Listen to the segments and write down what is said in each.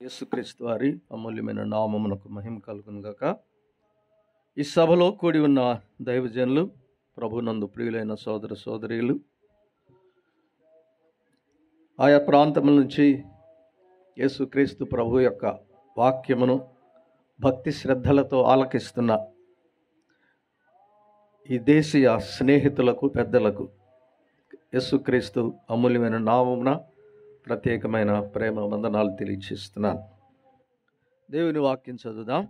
యేసుక్రీస్తు వారి అమూల్యమైన నామమునకు మహిమ కలుగును గాక. ఈ సభలో కూడి ఉన్న దైవజనులు, ప్రభునందు ప్రియులైన సోదర సోదరీలు, ఆయా ప్రాంతముల నుంచి యేసుక్రీస్తు ప్రభు యొక్క వాక్యమును భక్తి శ్రద్ధలతో ఆలకిస్తున్న ఈ దేశీయ స్నేహితులకు, పెద్దలకు యేసుక్రీస్తు అమూల్యమైన నామమున ప్రత్యేకమైన ప్రేమ వందనాలు తెలియజేస్తున్నాను. దేవుని వాక్యం చదువుదాం.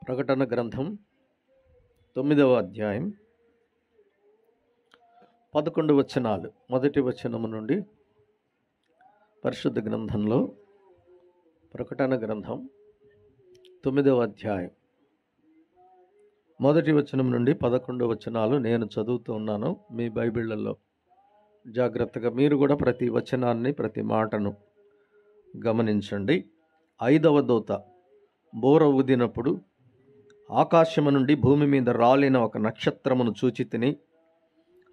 ప్రకటన గ్రంథం 9వ అధ్యాయం 11 వచనాలు, మొదటి వచనము నుండి పరిశుద్ధ గ్రంథంలో ప్రకటన గ్రంథం 9వ అధ్యాయం మొదటి వచనం నుండి 11 వచనాలు నేను చదువుతూ ఉన్నాను. మీ బైబిళ్లలో జాగ్రత్తగా మీరు కూడా ప్రతి వచనాన్ని, ప్రతి మాటను గమనించండి. 5వ దూత బోర ఊదినప్పుడు ఆకాశము నుండి భూమి మీద రాలిన ఒక నక్షత్రమును చూచి తిని,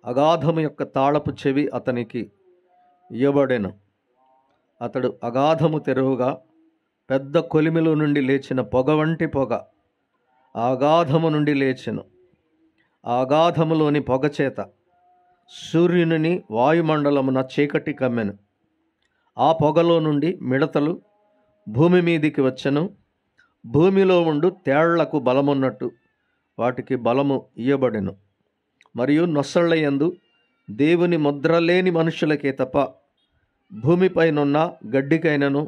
అగాధము యొక్క తాళపు చెవి అతనికి ఇయ్యబడెను. అతడు అగాధము తెరువుగా పెద్ద కొలిమిలో నుండి లేచిన పొగ వంటి పొగ అగాధము నుండి లేచెను. ఆ అగాధములోని పొగ చేత సూర్యుని వాయుమండలమున చీకటి కమ్మెను. ఆ పొగలో నుండి మిడతలు భూమి మీదికి వచ్చెను. భూమిలో ఉండు తేళ్లకు బలమున్నట్టు వాటికి బలము ఇయ్యబడెను. మరియు నొసళ్ళయందు దేవుని ముద్ర లేని మనుషులకే తప్ప భూమిపైనున్న గడ్డికైనను,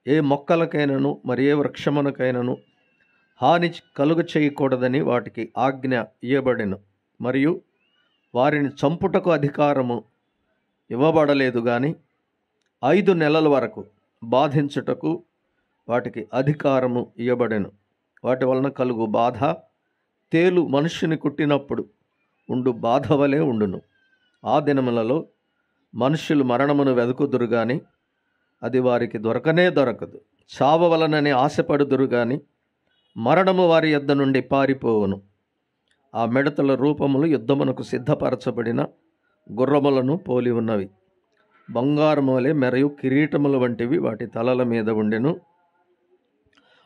ఏ మొక్కలకైనను, మరి ఏ వృక్షమునకైనను హాని కలుగు చేయకూడదని వాటికి ఆజ్ఞ ఇయ్యబడెను. మరియు వారిని చంపుటకు అధికారము ఇవ్వబడలేదు, కానీ 5 నెలల వరకు బాధించుటకు వాటికి అధికారము ఇయ్యబడెను. వాటి వలన కలుగు బాధ తేలు మనుష్యుని కుట్టినప్పుడు ఉండు బాధ వలె ఉండును. ఆ దినములలో మనుష్యులు మరణమును వెదుకుదురు గాని అది వారికి దొరకనే దొరకదు. చావవలనని ఆశపడుదురు గాని మరణము వారి యొద్ద నుండి పారిపోవును. ఆ మిడతల రూపములు యుద్ధమునకు సిద్ధపరచబడిన గుర్రములను పోలి ఉన్నవి. బంగారము వలె మెరయు కిరీటముల వంటివి వాటి తలల మీద ఉండెను.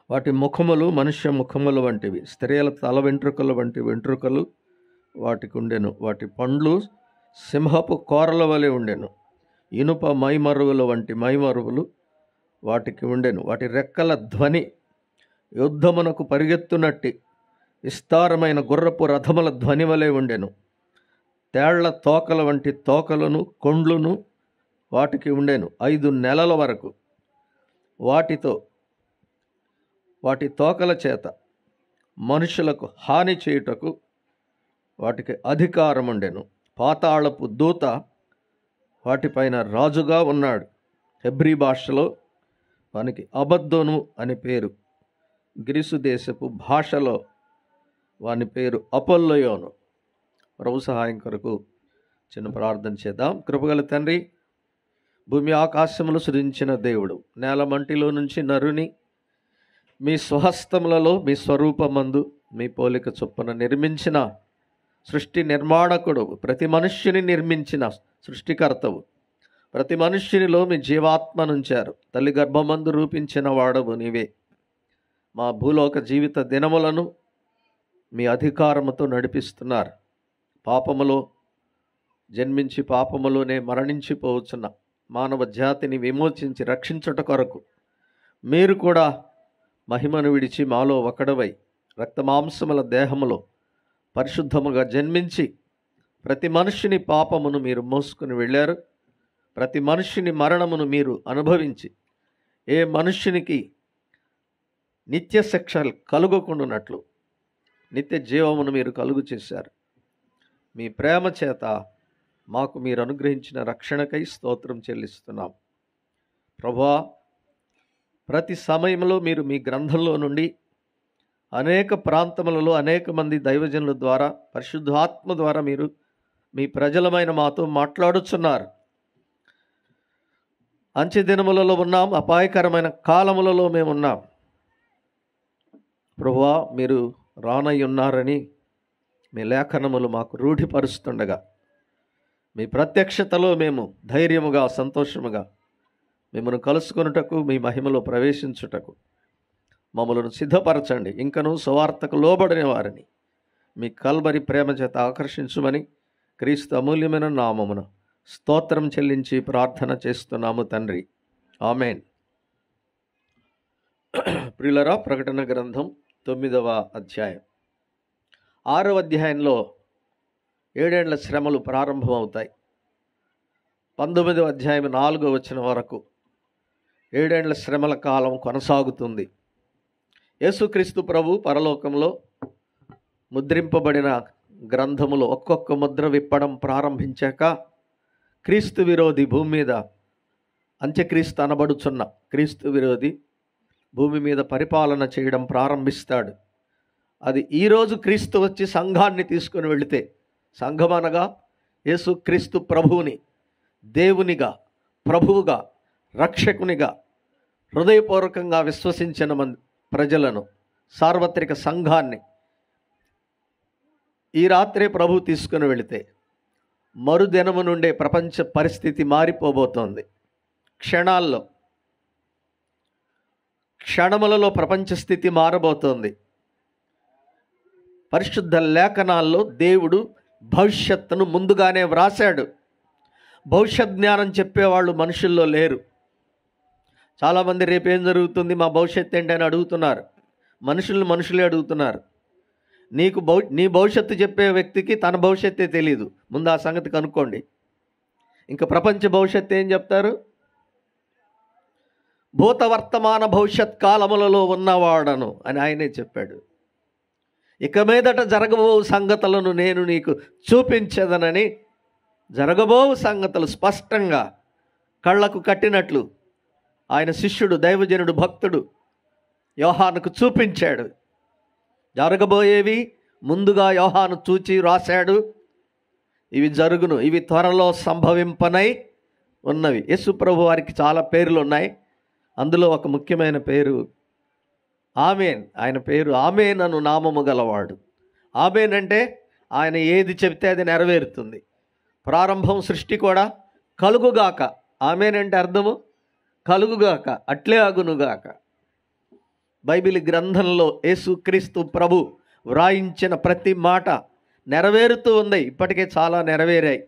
వాటి ముఖములు మనుష్య ముఖముల వంటివి, స్త్రీల తల వెంట్రుకల వంటి వెంట్రుకలు వాటికి ఉండెను. వాటి పండ్లు సింహపు కోరల వలె ఉండెను. ఇనుప మైమరువుల వంటి మైమరువులు వాటికి ఉండెను. వాటి రెక్కల ధ్వని యుద్ధమునకు పరిగెత్తునట్టి విస్తారమైన గుర్రపు రథముల ధ్వని వలె ఉండెను. తేళ్ల తోకల వంటి తోకలను, కొండ్లును వాటికి ఉండెను. 5 నెలల వరకు వాటి తోకల చేత మనుషులకు హాని చేయుటకు వాటికి అధికారం ఉండెను. పాతాళపు దూత వాటిపైన రాజుగా ఉన్నాడు. హెబ్రీ భాషలో వానికి అబద్దోను అని పేరు. గ్రీసు దేశపు భాషలో వాని పేరు అపొల్లయోను. ప్రభు సహాయం కొరకు చిన్న ప్రార్థన చేద్దాం. కృపగల తండ్రి, భూమి ఆకాశములు సృజించిన దేవుడు, నేల మంటిలో నుంచి నరుని మీ స్వహస్తములలో మీ స్వరూపమందు మీ పోలిక చొప్పున నిర్మించిన సృష్టి నిర్మాణకుడు, ప్రతి మనుష్యుని నిర్మించిన సృష్టికర్తవు, ప్రతి మనుష్యునిలో మీ జీవాత్మనుంచారు. తల్లి గర్భమందు రూపించిన వాడవు నీవే. మా భూలోక జీవిత దినములను మీ అధికారముతో నడిపిస్తున్నారు. పాపములో జన్మించి పాపములోనే మరణించిపోవచ్చున్న మానవ జాతిని విమోచించి రక్షించుట కొరకు మీరు కూడా మహిమను విడిచి మాలో ఒకడవై రక్తమాంసముల దేహములో పరిశుద్ధముగా జన్మించి ప్రతి మనుష్యుని పాపమును మీరు మోసుకుని వెళ్ళారు. ప్రతి మనుష్యుని మరణమును మీరు అనుభవించి ఏ మనుష్యునికి నిత్య శిక్ష కలుగకుండానట్లు నిత్య జీవమును మీరు కలుగు చేశారు. మీ ప్రేమ చేత మాకు మీరు అనుగ్రహించిన రక్షణకై స్తోత్రం చెల్లిస్తున్నాం. ప్రభువా, ప్రతి సమయంలో మీరు మీ గ్రంథంలో నుండి అనేక ప్రాంతములలో అనేక మంది దైవజనుల ద్వారా, పరిశుద్ధాత్మ ద్వారా మీరు మీ ప్రజలమైన మాతో మాట్లాడుచున్నారు. అంచె దినములలో ఉన్నాం, అపాయకరమైన కాలములలో మేమున్నాం. ప్రభువా, మీరు రానయ్యున్నారని మీ లేఖనములు మాకు రూఢిపరుస్తుండగా మీ ప్రత్యక్షతలో మేము ధైర్యముగా సంతోషముగా మిమ్మల్ని కలుసుకొనుటకు మీ మహిమలో ప్రవేశించుటకు మమ్మలను సిద్ధపరచండి. ఇంకనూ సువార్తకు లోబడిన వారిని మీ కల్వరి ప్రేమ చేత ఆకర్షించుమని క్రీస్తు అమూల్యమైన నామమున స్తోత్రం చెల్లించి ప్రార్థన చేస్తున్నాము తండ్రి. ఆమెన్. ప్రియులరా, ప్రకటన గ్రంథం 9వ అధ్యాయం. 6వ అధ్యాయంలో 7 ఏళ్ల శ్రమలు ప్రారంభమవుతాయి. 19వ అధ్యాయం 4వ వచనం వరకు 7 ఏళ్ల శ్రమల కాలం కొనసాగుతుంది. యేసుక్రీస్తు ప్రభు పరలోకంలో ముద్రింపబడిన గ్రంథములో ఒక్కొక్క ముద్ర విప్పడం ప్రారంభించాక క్రీస్తు విరోధి భూమి మీద, అంత్యక్రీస్తు అనబడుచున్న క్రీస్తు విరోధి భూమి మీద పరిపాలన చేయడం ప్రారంభిస్తాడు. అది ఈరోజు క్రీస్తు వచ్చి సంఘాన్ని తీసుకుని వెళితే, సంఘం అనగా యేసుక్రీస్తు ప్రభువుని దేవునిగా, ప్రభువుగా, రక్షకునిగా హృదయపూర్వకంగా విశ్వసించిన ప్రజలను, సార్వత్రిక సంఘాన్ని ఈ రాత్రే ప్రభు తీసుకుని వెళితే మరుదినము నుండే ప్రపంచ పరిస్థితి మారిపోబోతోంది. క్షణములలో ప్రపంచ స్థితి మారబోతోంది. పరిశుద్ధ లేఖనాల్లో దేవుడు భవిష్యత్తును ముందుగానే వ్రాశాడు. భవిష్యత్ జ్ఞానం చెప్పేవాళ్ళు మనుషుల్లో లేరు. చాలామంది రేపేం జరుగుతుంది, మా భవిష్యత్తు ఏంటి అని అడుగుతున్నారు. మనుషులే అడుగుతున్నారు. నీ భవిష్యత్తు చెప్పే వ్యక్తికి తన భవిష్యత్తే తెలియదు. ముందు ఆ సంగతి కనుక్కోండి. ఇంకా ప్రపంచ భవిష్యత్తు ఏం చెప్తారు? భూత వర్తమాన భవిష్యత్ కాలములలో ఉన్నవాడను అని ఆయనే చెప్పాడు. ఇక మీదట జరగబో సంగతులను నేను నీకు చూపించదనని జరగబో సంగతులు స్పష్టంగా కళ్ళకు కట్టినట్లు ఆయన శిష్యుడు, దైవజనుడు, భక్తుడు యోహానుకు చూపించాడు. జరగబోయేవి ముందుగా యోహాను చూచి రాశాడు. ఇవి జరుగును, ఇవి త్వరలో సంభవింపనై ఉన్నవి. యేసు ప్రభు వారికి చాలా పేర్లు ఉన్నాయి. అందులో ఒక ముఖ్యమైన పేరు ఆమేన్. ఆయన పేరు ఆమేన్ అను నామము గలవాడు. ఆమేన్ అంటే ఆయన ఏది చెబితే అది నెరవేరుతుంది. ప్రారంభం సృష్టి కూడా కలుగుగాక. ఆమేన్ అంటే అర్థము కలుగుగాక, అట్లే అగునుగాక. బైబిల్ గ్రంథంలో యేసుక్రీస్తు ప్రభు వ్రాయించిన ప్రతి మాట నెరవేరుతూ ఉంది. ఇప్పటికే చాలా నెరవేరాయి.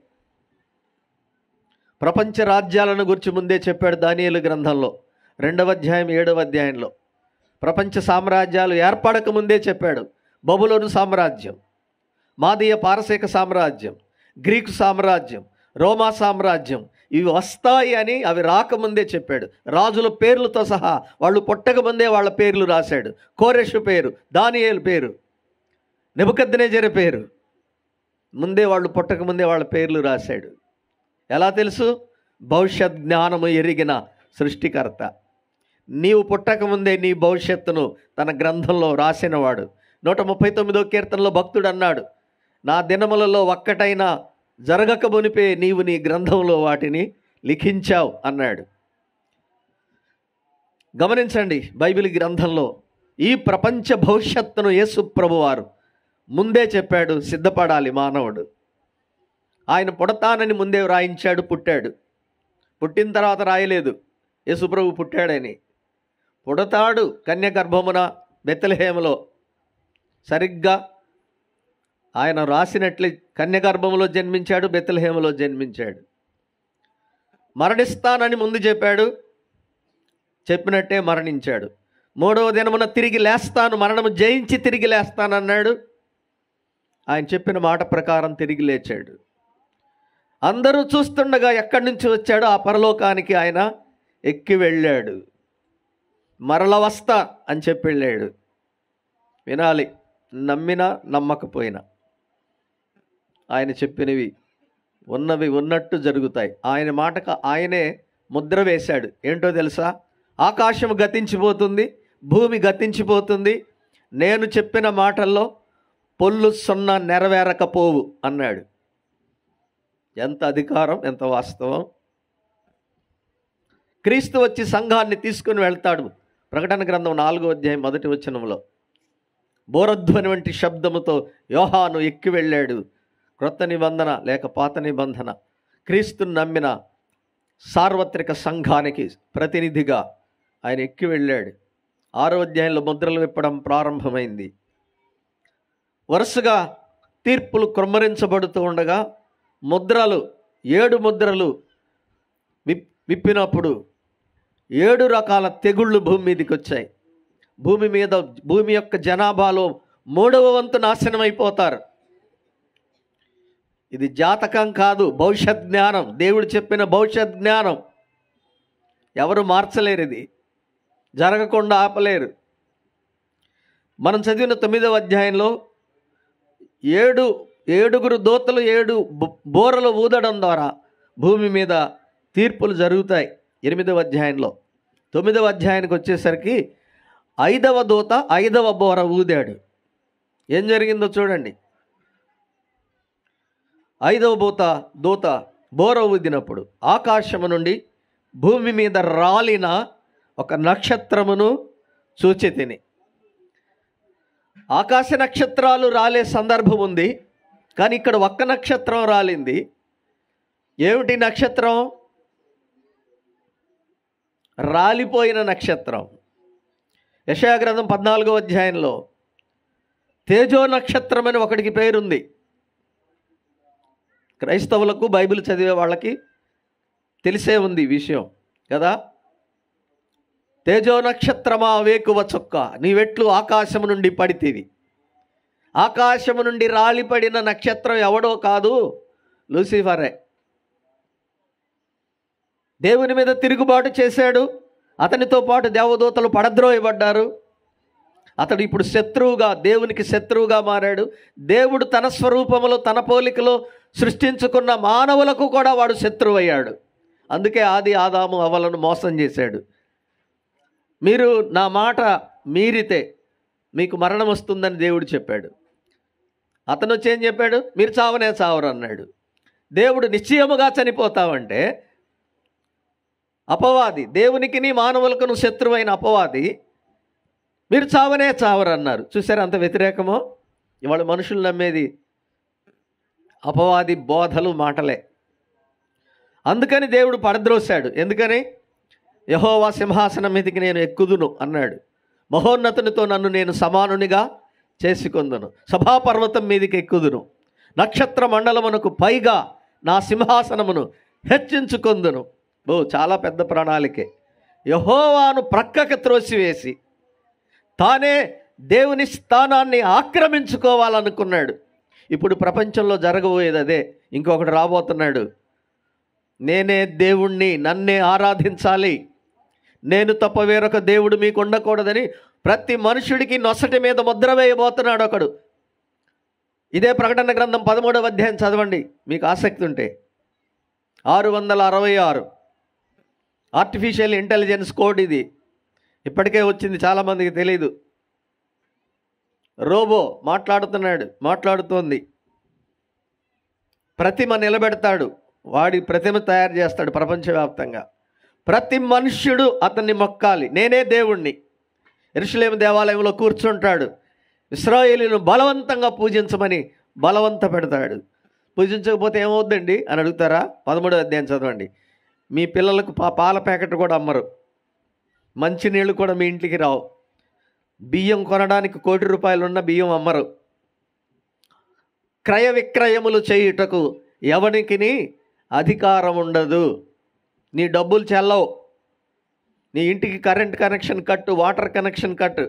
ప్రపంచ రాజ్యాలను గురించి ముందే చెప్పాడు దానియేలు గ్రంథంలో 2వ అధ్యాయం 7వ అధ్యాయంలో. ప్రపంచ సామ్రాజ్యాలు ఏర్పడక ముందే చెప్పాడు. బబులోను సామ్రాజ్యం, మాదీయ పారసీక సామ్రాజ్యం, గ్రీకు సామ్రాజ్యం, రోమా సామ్రాజ్యం ఇవి వస్తాయి అని అవి రాకముందే చెప్పాడు. రాజుల పేర్లతో సహా, వాళ్ళు పుట్టకముందే వాళ్ళ పేర్లు రాశాడు. కోరెషు పేరు, దానియేలు పేరు, నెబుకద్నెజరు పేరు ముందే వాళ్ళు పుట్టకముందే వాళ్ళ పేర్లు రాశాడు. ఎలా తెలుసు? భవిష్యత్ జ్ఞానము ఎరిగిన సృష్టికర్త. నీవు పుట్టకముందే నీ భవిష్యత్తును తన గ్రంథంలో రాసినవాడు. 139వ కీర్తనలో భక్తుడు అన్నాడు, నా దినములలో ఒక్కటైనా జరగక మునిపే నీవు నీ గ్రంథంలో వాటిని లిఖించావు అన్నాడు. గమనించండి, బైబిల్ గ్రంథంలో ఈ ప్రపంచ భవిష్యత్తును యేసు ప్రభువారు ముందే చెప్పాడు. సిద్ధపడాలి మానవుడు. ఆయన పుడతానని ముందే వ్రాయించాడు. పుట్టాడు. పుట్టిన తర్వాత రాయలేదు యేసు ప్రభు పుట్టాడని. పుడతాడు కన్య గర్భమున బెత్లెహేములో. సరిగ్గా ఆయన రాసినట్లే కన్య గర్భంలో జన్మించాడు, బెత్లెహేములో జన్మించాడు. మరణిస్తానని ముందు చెప్పాడు, చెప్పినట్టే మరణించాడు. 3వ దినమున తిరిగి లేస్తాను, మరణము జయించి తిరిగి లేస్తానన్నాడు. ఆయన చెప్పిన మాట ప్రకారం తిరిగి లేచాడు. అందరూ చూస్తుండగా ఎక్కడి నుంచి వచ్చాడో ఆ పరలోకానికి ఆయన ఎక్కి వెళ్ళాడు. మరల వస్తా అని చెప్పి వెళ్ళాడు. వినాలి, నమ్మినా నమ్మకపోయినా ఆయన చెప్పినవి ఉన్నవి ఉన్నట్టు జరుగుతాయి. ఆయన మాటకు ఆయనే ముద్ర వేశాడు. ఏంటో తెలుసా? ఆకాశం గతించిపోతుంది, భూమి గతించిపోతుంది, నేను చెప్పిన మాటల్లో పొల్లు సున్నా నెరవేరకపోవు అన్నాడు. ఎంత అధికారం, ఎంత వాస్తవం! క్రీస్తు వచ్చి సంఘాన్ని తీసుకుని వెళ్తాడు. ప్రకటన గ్రంథం 4వ అధ్యాయం 1వ వచనంలో బోరధ్వని వంటి శబ్దముతో యోహాను ఎక్కి వెళ్ళాడు. క్రొత్త నిబంధన లేక పాత నిబంధన క్రీస్తుని నమ్మిన సార్వత్రిక సంఘానికి ప్రతినిధిగా ఆయన ఎక్కి వెళ్ళాడు. 6వ అధ్యాయంలో ముద్రలు విప్పడం ప్రారంభమైంది. వరుసగా తీర్పులు క్రొమ్మరించబడుతూ ఉండగా 7 ముద్రలు విప్పినప్పుడు 7 రకాల తెగుళ్ళు భూమి మీదకి వచ్చాయి. భూమి యొక్క జనాభాలో 3వ వంతు నాశనం అయిపోతారు. ఇది జాతకం కాదు, భవిష్యత్ జ్ఞానం. దేవుడు చెప్పిన భవిష్యత్ జ్ఞానం. ఎవరు మార్చలేరు, ఇది జరగకుండా ఆపలేరు. మనం చదివిన 9వ అధ్యాయంలో 7 దూతలు 7 బోరలు ఊదడం ద్వారా భూమి మీద తీర్పులు జరుగుతాయి 8వ అధ్యాయంలో. 9వ అధ్యాయానికి వచ్చేసరికి 5వ దూత 5వ బోర ఊదాడు. ఏం జరిగిందో చూడండి. 5వ దూత బోర ఊదినప్పుడు ఆకాశము నుండి భూమి మీద రాలిన ఒక నక్షత్రమును చూచితిని. ఆకాశ నక్షత్రాలు రాలే సందర్భం ఉంది, కానీ ఇక్కడ ఒక్క నక్షత్రం రాలింది. ఏమిటి నక్షత్రం? రాలిపోయిన నక్షత్రం. యెషయా గ్రంథం 14వ అధ్యాయంలో తేజో నక్షత్రం అని ఒకటికి పేరుంది. క్రైస్తవులకు, బైబిల్ చదివే వాళ్ళకి తెలిసే ఉంది ఈ విషయం కదా. తేజో నక్షత్రమా వేకువ చుక్క, నీవెట్లు ఆకాశము నుండి పడితివి. ఆకాశము నుండి రాలిపడిన నక్షత్రం ఎవడో కాదు, లూసిఫరే. దేవుని మీద తిరుగుబాటు చేశాడు. అతనితో పాటు దేవదూతలు పడద్రోయబడ్డారు. అతడు ఇప్పుడు శత్రువుగా, దేవునికి శత్రువుగా మారాడు. దేవుడు తన స్వరూపములో తన పోలికలో సృష్టించుకున్న మానవులకు కూడా వాడు శత్రువు అయ్యాడు. అందుకే ఆదాము అవ్వలను మోసం చేశాడు. మీరు నా మాట మీరితే మీకు మరణం వస్తుందని దేవుడు చెప్పాడు. అతను వచ్చి ఏం చెప్పాడు? మీరు చావనే చావరు అన్నాడు. దేవుడు నిశ్చయముగా చనిపోతావంటే అపవాది, దేవునికి మానవులకు శత్రువైన అపవాది మీరు చావనే చావరు అన్నారు. చూసారు అంత వ్యతిరేకమో? ఇవాళ మనుషులు నమ్మేది అపవాది బోధలు, మాటలే. అందుకని దేవుడు పడద్రోశాడు. ఎందుకని? యెహోవా సింహాసనం మీదకి నేను ఎక్కుదును అన్నాడు. మహోన్నతునితో నన్ను నేను సమానునిగా చేసుకొందును. సభాపర్వతం మీదకి ఎక్కుదును. నక్షత్ర మండలమునకు పైగా నా సింహాసనమును హెచ్చించుకొందును. చాలా పెద్ద ప్రణాళికే. యెహోవాను ప్రక్కకు త్రోసివేసి తానే దేవుని స్థానాన్ని ఆక్రమించుకోవాలనుకున్నాడు. ఇప్పుడు ప్రపంచంలో జరగబోయేది అదే. ఇంకొకటి రాబోతున్నాడు. నేనే దేవుణ్ణి, నన్నే ఆరాధించాలి, నేను తప్ప వేరొక దేవుడు మీకు ఉండకూడదని ప్రతి మనుషుడికి నొసటి మీద ముద్ర వేయబోతున్నాడు ఒకడు. ఇదే ప్రకటన గ్రంథం 13వ అధ్యాయం చదవండి మీకు ఆసక్తి ఉంటే. 666 ఆర్టిఫిషియల్ ఇంటెలిజెన్స్ కోడ్ ఇది. ఇప్పటికే వచ్చింది, చాలామందికి తెలీదు. రోబో మాట్లాడుతోంది. ప్రతిమ నిలబెడతాడు, వాడి ప్రతిమ తయారు చేస్తాడు ప్రపంచవ్యాప్తంగా. ప్రతి మనుష్యుడు అతన్ని మొక్కాలి, నేనే దేవుణ్ణి. యెరూషలేము దేవాలయంలో కూర్చుంటాడు. ఇశ్రాయేలును బలవంతంగా పూజించమని బలవంత పెడతాడు. పూజించకపోతే ఏమవుద్దండి అని అడుగుతారా? 13వ అధ్యాయం చదవండి. మీ పిల్లలకు పాల ప్యాకెట్ కూడా అమ్మరు, మంచినీళ్ళు కూడా మీ ఇంటికి రావు, బియ్యం కొనడానికి ₹1 కోటి ఉన్న బియ్యం అమ్మరు. క్రయ విక్రయములు చేయుటకు ఎవనికి అధికారం ఉండదు. నీ డబ్బులు చెల్లవు. నీ ఇంటికి కరెంట్ కనెక్షన్ కట్టు, వాటర్ కనెక్షన్ కట్టు.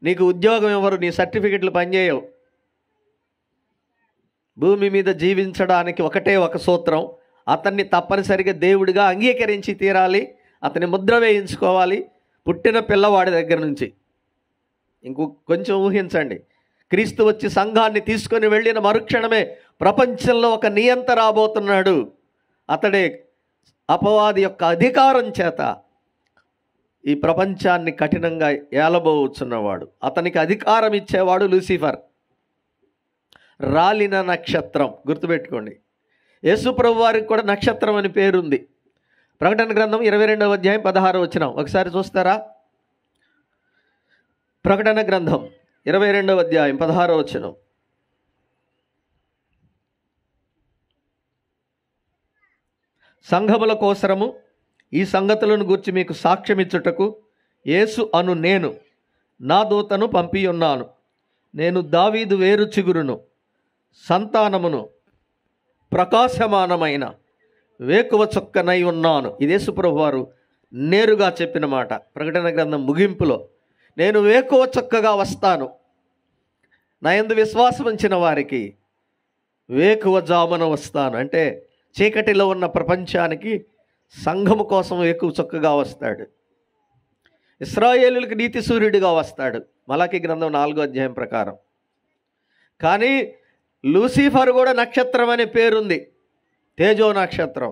నీకు ఉద్యోగం ఎవరు, నీ సర్టిఫికెట్లు పనిచేయవు. భూమి మీద జీవించడానికి ఒకటే ఒక సూత్రం, అతన్ని తప్పనిసరిగా దేవుడిగా అంగీకరించి తీరాలి, అతని ముద్ర వేయించుకోవాలి పుట్టిన పిల్లవాడి దగ్గర నుంచి. కొంచెం ఊహించండి, క్రీస్తు వచ్చి సంఘాన్ని తీసుకొని వెళ్ళిన మరుక్షణమే ప్రపంచంలో ఒక నియంత రాబోతున్నాడు. అతడే అపవాది యొక్క అధికారం చేత ఈ ప్రపంచాన్ని కఠినంగా ఏలబోచున్నవాడు. అతనికి అధికారం ఇచ్చేవాడు లూసిఫర్, రాలిన నక్షత్రం. గుర్తుపెట్టుకోండి, యేసుప్రభు వారికి కూడా నక్షత్రం అని పేరుంది. ప్రకటన గ్రంథం 22వ అధ్యాయం 16వ వచనం ఒకసారి చూస్తారా? ప్రకటన గ్రంథం 22వ అధ్యాయం 16వ వచనం. సంఘముల కోసరము ఈ సంగతులను గూర్చి మీకు సాక్ష్యమిచ్చుటకు యేసు అను నేను నా దూతను పంపియున్నాను. నేను దావీదు వేరు చిగురును, సంతానమును, ప్రకాశమానమైన వేకువ చుక్కనై ఉన్నాను. ఇది యేసుప్రభు వారు నేరుగా చెప్పిన మాట. ప్రకటన గ్రంథం ముగింపులో, నేను వేకువ చుక్కగా వస్తాను, నా యందు విశ్వాసం ఉంచిన వారికి వేకువ జామున వస్తాను. అంటే చీకటిలో ఉన్న ప్రపంచానికి సంఘము కోసం వేకువ చుక్కగా వస్తాడు. ఇశ్రాయేలులకు నీతి సూర్యుడిగా వస్తాడు మలాకి గ్రంథం 4వ అధ్యాయం ప్రకారం. కానీ లూసిఫర్ కూడా నక్షత్రం అనే పేరుంది, తేజో నక్షత్రం.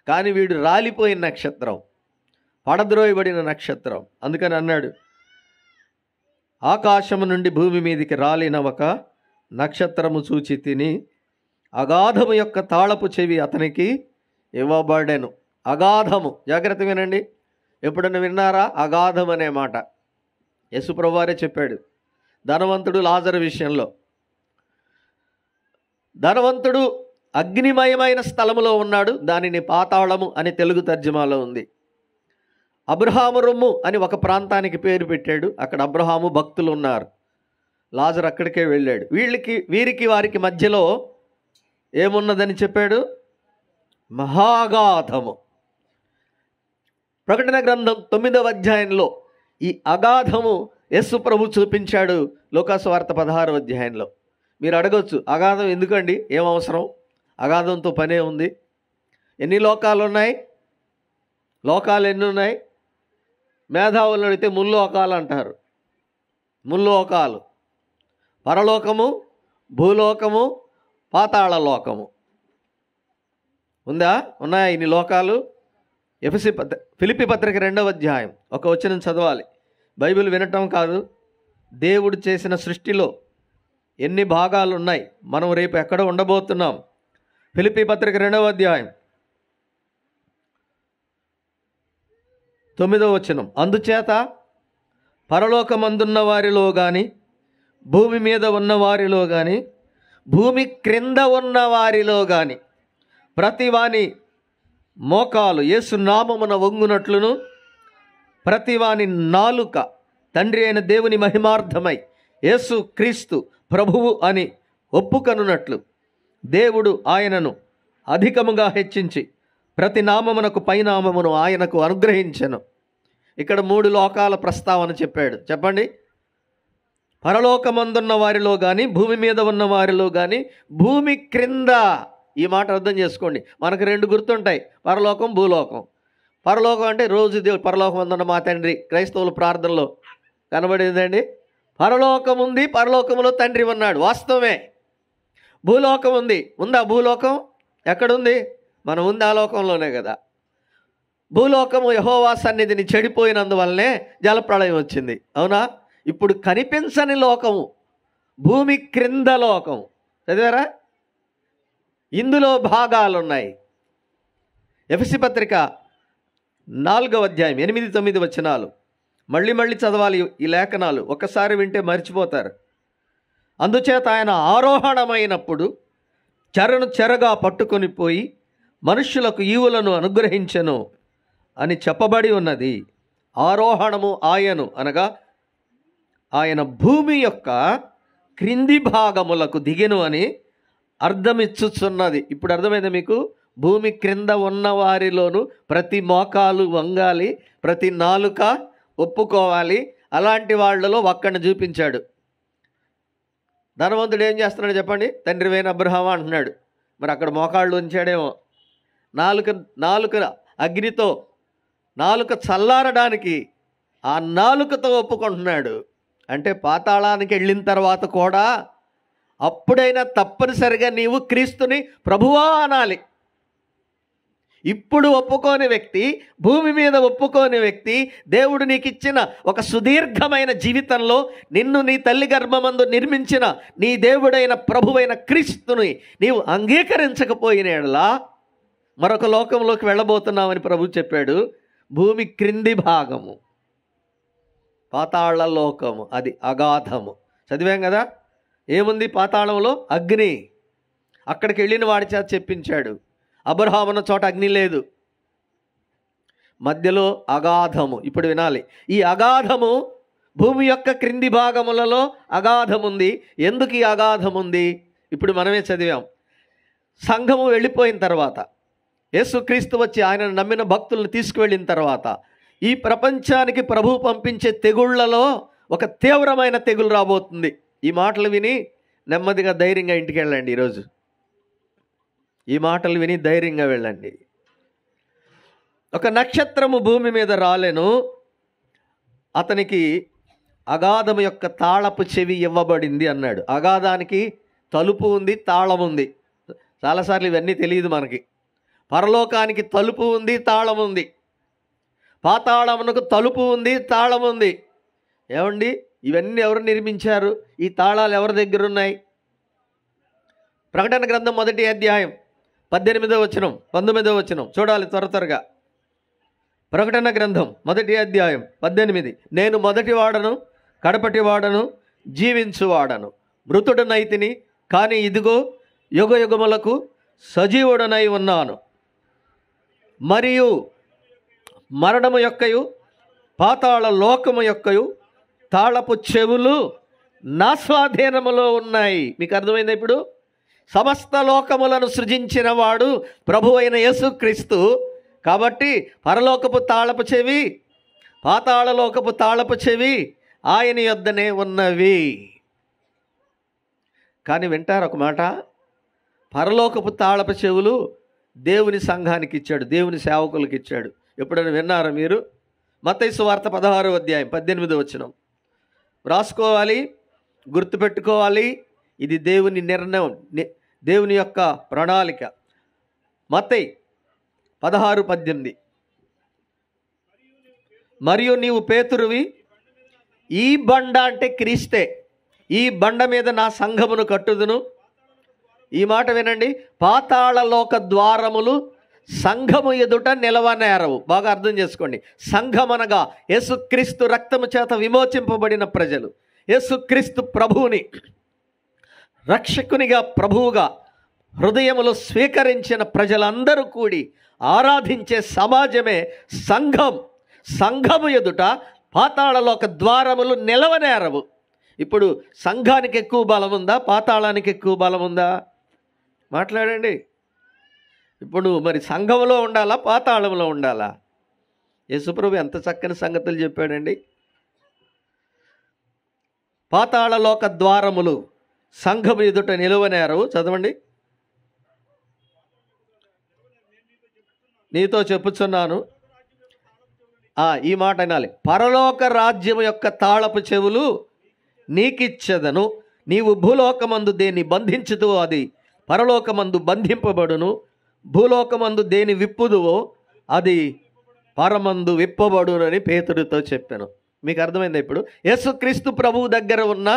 కానీ వీడు రాలిపోయిన నక్షత్రం, పడద్రోయబడిన నక్షత్రం. అందుకని అన్నాడు, ఆకాశము నుండి భూమి మీదికి రాలిన ఒక నక్షత్రము చూచి తిని అగాధము యొక్క తాళపు చెవి అతనికి ఇవ్వబడెను. అగాధము, జాగ్రత్త వినండి. ఎప్పుడన్నా విన్నారా అగాధం అనే మాట? యేసుప్రభు వారే చెప్పాడు ధనవంతుడు లాజరు విషయంలో. ధనవంతుడు అగ్నిమయమైన స్థలములో ఉన్నాడు, దానిని పాతాళము అని తెలుగు తర్జుమాలో ఉంది. అబ్రహాము రొమ్ము అని ఒక ప్రాంతానికి పేరు పెట్టాడు, అక్కడ అబ్రహాము భక్తులు ఉన్నారు. లాజరు అక్కడికే వెళ్ళాడు. వీరికి వారికి మధ్యలో ఏమున్నదని చెప్పాడు? మహాగాధము. ప్రకటన గ్రంథం 9వ అధ్యాయంలో ఈ అగాధము యేసు ప్రభు చూపించాడు లూకాసు వార్త 16వ అధ్యాయంలో. మీరు అడగొచ్చు, అగాధం ఎందుకండి, ఏం అవసరం? అగాధంతో పనే ఉంది. ఎన్ని లోకాలు ఉన్నాయి? లోకాలు ఎన్ని ఉన్నాయి? మేధావులను అడిగితే ముల్లోకాలు అంటారు. ముల్లోకాలు, పరలోకము, భూలోకము, పాతాళ లోకము. ఉందా? ఉన్నాయా ఇన్ని లోకాలు? ఫిలిప్పీ పత్రిక 2వ అధ్యాయం ఒక వచనం చదవాలి. బైబిల్ వినటం కాదు, దేవుడు చేసిన సృష్టిలో ఎన్ని భాగాలు ఉన్నాయి, మనం రేపు ఎక్కడ ఉండబోతున్నాం. ఫిలిప్పీ పత్రిక 2వ అధ్యాయం 9వ వచనం. అందుచేత పరలోకమందున్న వారిలో కానీ, భూమి మీద ఉన్న వారిలో కానీ, భూమి క్రింద ఉన్న వారిలో కానీ ప్రతివాని మోకాలు యేసు నామమున వంగునట్లును, ప్రతివాని నాలుక తండ్రి అయిన దేవుని మహిమార్థమై యేసు క్రీస్తు ప్రభువు అని ఒప్పుకొనున్నట్లు దేవుడు ఆయనను అధికముగా హెచ్చించి ప్రతి నామమునకు పైనామమును ఆయనకు అనుగ్రహించెను. ఇక్కడ 3 లోకాల ప్రస్తావన చెప్పాడు. చెప్పండి. పరలోకమందున్న వారిలో కానీ, భూమి మీద ఉన్న వారిలో కానీ, భూమి క్రింద. ఈ మాట అర్థం చేసుకోండి. మనకు 2 గుర్తుంటాయి, పరలోకం, భూలోకం. పరలోకం అంటే రోజు దేవుడు పరలోకం అందున్న మా తండ్రి, క్రైస్తవుల ప్రార్థనలో కనబడేదండి. పరలోకం ఉంది, పరలోకంలో తండ్రి ఉన్నాడు, వాస్తవమే. భూలోకం ఉంది, ఉందా? భూలోకం ఎక్కడుంది? మనం ఉంది ఆ లోకంలోనే కదా. భూలోకము యెహోవా సన్నిధిని చెడిపోయినందువల్లనే జలప్రళయం వచ్చింది, అవునా? ఇప్పుడు కనిపించని లోకము, భూమి క్రింద లోకం. చదివారా? ఇందులో భాగాలున్నాయి. ఎఫెసీ పత్రిక 4వ అధ్యాయం 8-9 వచనాలు మళ్ళీ మళ్ళీ చదవాలి. ఈ లేఖనాలు ఒక్కసారి వింటే మర్చిపోతారు. అందుచేత ఆయన ఆరోహణమైనప్పుడు చెరను చెరగా పట్టుకొని పోయి మనుష్యులకు ఈవులను అనుగ్రహించెను అని చెప్పబడి ఉన్నది. ఆరోహణము ఆయను అనగా ఆయన భూమి యొక్క క్రింది భాగములకు దిగెను అని అర్థమిచ్చుచున్నది. ఇప్పుడు అర్థమైందా మీకు? భూమి క్రింద ఉన్న వారిలోనూ ప్రతి మోకాలు వంగాలి, ప్రతి నాలుక ఒప్పుకోవాలి. అలాంటి వాళ్ళలో ఒక్కడిని చూపించాడు. ధనవంతుడు ఏం చేస్తున్నాడు చెప్పండి? తండ్రివైన అబ్రహామా అంటున్నాడు. మరి అక్కడ మోకాళ్ళు ఉంచాడేమో. నాలుక అగ్నితో నాలుక చల్లారడానికి ఆ నాలుకతో ఒప్పుకుంటున్నాడు. అంటే పాతాళానికి వెళ్ళిన తర్వాత కూడా అప్పుడైనా తప్పనిసరిగా నీవు క్రీస్తుని ప్రభువా అనాలి. ఇప్పుడు ఒప్పుకోని వ్యక్తి, భూమి మీద ఒప్పుకోని వ్యక్తి, దేవుడు నీకు ఇచ్చిన ఒక సుదీర్ఘమైన జీవితంలో నిన్ను నీ తల్లి గర్భమందు నిర్మించిన నీ దేవుడైన ప్రభువైన క్రీస్తుని నీవు అంగీకరించకపోయిన యెడల మరొక లోకంలోకి వెళ్ళబోతున్నామని ప్రభు చెప్పాడు. భూమి క్రింది భాగము. పాతాళ లోకము, అది అగాధము. చదివాం కదా, ఏముంది పాతాళంలో? అగ్ని. అక్కడికి వెళ్ళిన వాడి చేత చెప్పించాడు. అబ్రహామున్న చోట అగ్ని లేదు, మధ్యలో అగాధము. ఇప్పుడు వినాలి, ఈ అగాధము భూమి యొక్క క్రింది భాగములలో అగాధం ఉంది. ఎందుకు ఈ అగాధం ఉంది? ఇప్పుడు మనమే చదివాం. సంఘము వెళ్ళిపోయిన తర్వాత, యేసుక్రీస్తు వచ్చి ఆయనను నమ్మిన భక్తులను తీసుకువెళ్ళిన తర్వాత, ఈ ప్రపంచానికి ప్రభువు పంపించే తెగుళ్లలో ఒక తీవ్రమైన తెగులు రాబోతుంది. ఈ మాటలు విని నెమ్మదిగా ధైర్యంగా ఇంటికి వెళ్ళండి. ఈరోజు ఈ మాటలు విని ధైర్యంగా వెళ్ళండి. ఒక నక్షత్రము భూమి మీద రాలెను, అతనికి అగాధము యొక్క తాళపు చెవి ఇవ్వబడింది అన్నాడు. అగాధానికి తలుపు ఉంది, తాళం ఉంది. చాలాసార్లు ఇవన్నీ తెలియదు మనకి. పరలోకానికి తలుపు ఉంది, తాళం ఉంది. పాతాళమునకు తలుపు ఉంది, తాళం ఉంది. ఏమండి, ఇవన్నీ ఎవరు నిర్మించారు? ఈ తాళాలు ఎవరి దగ్గర ఉన్నాయి? ప్రకటన గ్రంథం 1వ అధ్యాయం 18వ వచనం 19వ వచనం చూడాలి త్వరగా. ప్రకటన గ్రంథం 1వ అధ్యాయం 18. నేను మొదటి వాడను, కడపటి వాడను, జీవించువాడను, మృతుడనైతిని, కానీ ఇదిగో యుగ యుగములకు సజీవుడనై ఉన్నాను. మరియు మరణము యొక్కయు పాతాళ లోకము యొక్కయు తాళపు చెవులు నా స్వాధీనములో ఉన్నాయి. మీకు అర్థమైంది? ఇప్పుడు సమస్త లోకములను సృజించిన వాడు ప్రభు అయిన యేసుక్రీస్తు. కాబట్టి పరలోకపు తాళపు చెవి, పాతాళ లోకపు తాళపు చెవి ఆయన యొద్దనే ఉన్నవి. కానీ వింటారు ఒక మాట, పరలోకపు తాళపు చెవులు దేవుని సంఘానికి ఇచ్చాడు, దేవుని సేవకులకు ఇచ్చాడు. ఎప్పుడైనా విన్నారా మీరు? మత్తయి సువార్త 16వ అధ్యాయం 18వ వచనం రాసుకోవాలి, గుర్తుపెట్టుకోవాలి. ఇది దేవుని నిర్ణయం, దేవుని యొక్క ప్రణాళిక. మత్తయి 16:18. మరియు నీవు పేతురువి, ఈ బండ అంటే క్రీస్తే, ఈ బండ మీద నా సంఘమును కట్టుదును. ఈ మాట వినండి, పాతాళ లోక ద్వారములు సంఘము ఎదుట నిలవనేరవు. బాగా అర్థం చేసుకోండి. సంఘం అనగా యేసుక్రీస్తు రక్తము చేత విమోచింపబడిన ప్రజలు, యేసుక్రీస్తు ప్రభువుని రక్షకునిగా ప్రభువుగా హృదయములో స్వీకరించిన ప్రజలందరూ కూడి ఆరాధించే సమాజమే సంఘం. సంఘము ఎదుట పాతాళలోక ద్వారములు నిలవనేరవు. ఇప్పుడు సంఘానికి ఎక్కువ బలం ఉందా, పాతాళానికి ఎక్కువ బలం ఉందా? మాట్లాడండి. ఇప్పుడు మరి సంఘంలో ఉండాలా, పాతాళంలో ఉండాలా? యేసుప్రభు ఎంత చక్కని సంగతులు చెప్పాడండి. పాతాళలోక ద్వారములు సంఘము ఎదుట నిలువనేరవు. చదవండి. నీతో చెప్పుచున్నాను, ఈ మాట వినాలి, పరలోక రాజ్యము యొక్క తాళపు చెవులు నీకిచ్చెదను. నీవు భూలోకమందు దేన్ని బంధించుదువో అది పరలోకమందు బంధింపబడును, భూలోకమందు దేని విప్పుదువో అది పరమందు విప్పబడునని పేతుడితో చెప్పాను. మీకు అర్థమైందా? ఇప్పుడు యేసుక్రీస్తు ప్రభువు దగ్గర ఉన్న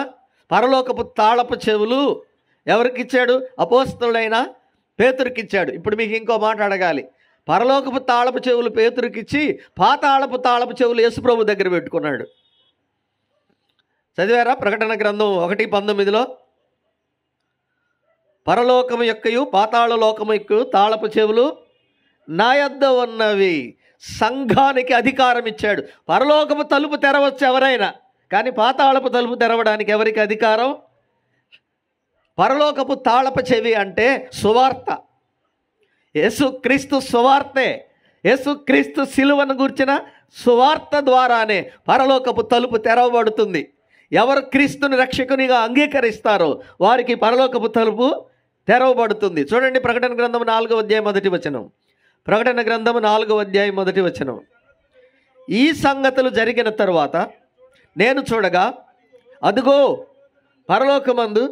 పరలోకపు తాళపు చెవులు ఎవరికిచ్చాడు? అపోస్తలుడైన పేతురుకిచ్చాడు. ఇప్పుడు మీకు ఇంకో మాట అడగాలి. పరలోకపు తాళపు చెవులు పేతురుకిచ్చి పాతాళపు తాళపు చెవులు యేసుప్రభు దగ్గర పెట్టుకున్నాడు. చదివారా? ప్రకటన గ్రంథం 1:19 పరలోకము యొక్కయు పాతాళ లోకము యొక్కయు తాళపు చెవులు నా యొద్ద ఉన్నవి. సంఘానికి అధికారం ఇచ్చాడు. పరలోకపు తలుపు తెరవచ్చు ఎవరైనా, కానీ పాతాళపు తలుపు తెరవడానికి ఎవరికి అధికారం? పరలోకపు తాళపు చెవి అంటే సువార్త. యేసుక్రీస్తు సువార్తే. యేసుక్రీస్తు సిలువను గూర్చిన సువార్త ద్వారానే పరలోకపు తలుపు తెరవబడుతుంది. ఎవరు క్రీస్తుని రక్షకునిగా అంగీకరిస్తారో వారికి పరలోకపు తలుపు తెరవబడుతుంది. చూడండి, ప్రకటన గ్రంథం 4వ అధ్యాయం 1వ వచనం. ప్రకటన గ్రంథం 4వ అధ్యాయం 1వ వచనం. ఈ సంగతులు జరిగిన తరువాత నేను చూడగా, అదుగో పరలోకమందు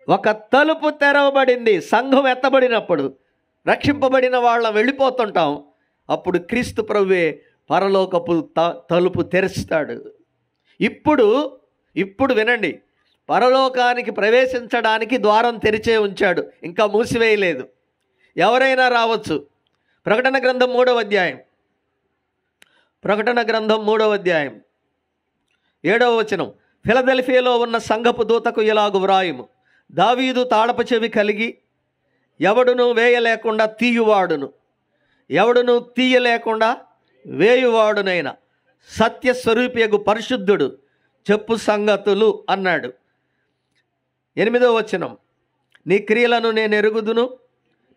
ఒక తలుపు తెరవబడింది. సంఘం ఎత్తబడినప్పుడు, రక్షింపబడిన వాళ్ళం వెళ్ళిపోతుంటాం, అప్పుడు క్రీస్తు ప్రభువే పరలోకపు తలుపు తెరుస్తాడు. ఇప్పుడు వినండి, పరలోకానికి ప్రవేశించడానికి ద్వారం తెరిచే ఉంచాడు, ఇంకా మూసివేయలేదు. ఎవరైనా రావచ్చు. ప్రకటన గ్రంథం 3వ అధ్యాయం, ప్రకటన గ్రంథం 3వ అధ్యాయం 7వ వచనం, ఫిలదెల్ఫియాలో ఉన్న సంఘపు దూతకు ఇలాగు వ్రాయుము, దావీదు తాళపు చెవి కలిగి ఎవడును వేయలేకుండా తీయువాడును, ఎవడును తీయలేకుండా వేయువాడునైన సత్యస్వరూపియగు పరిశుద్ధుడు చెప్పు సంగతులు అన్నాడు. 8వ వచనం, నీ క్రియలను నేను ఎరుగుదును,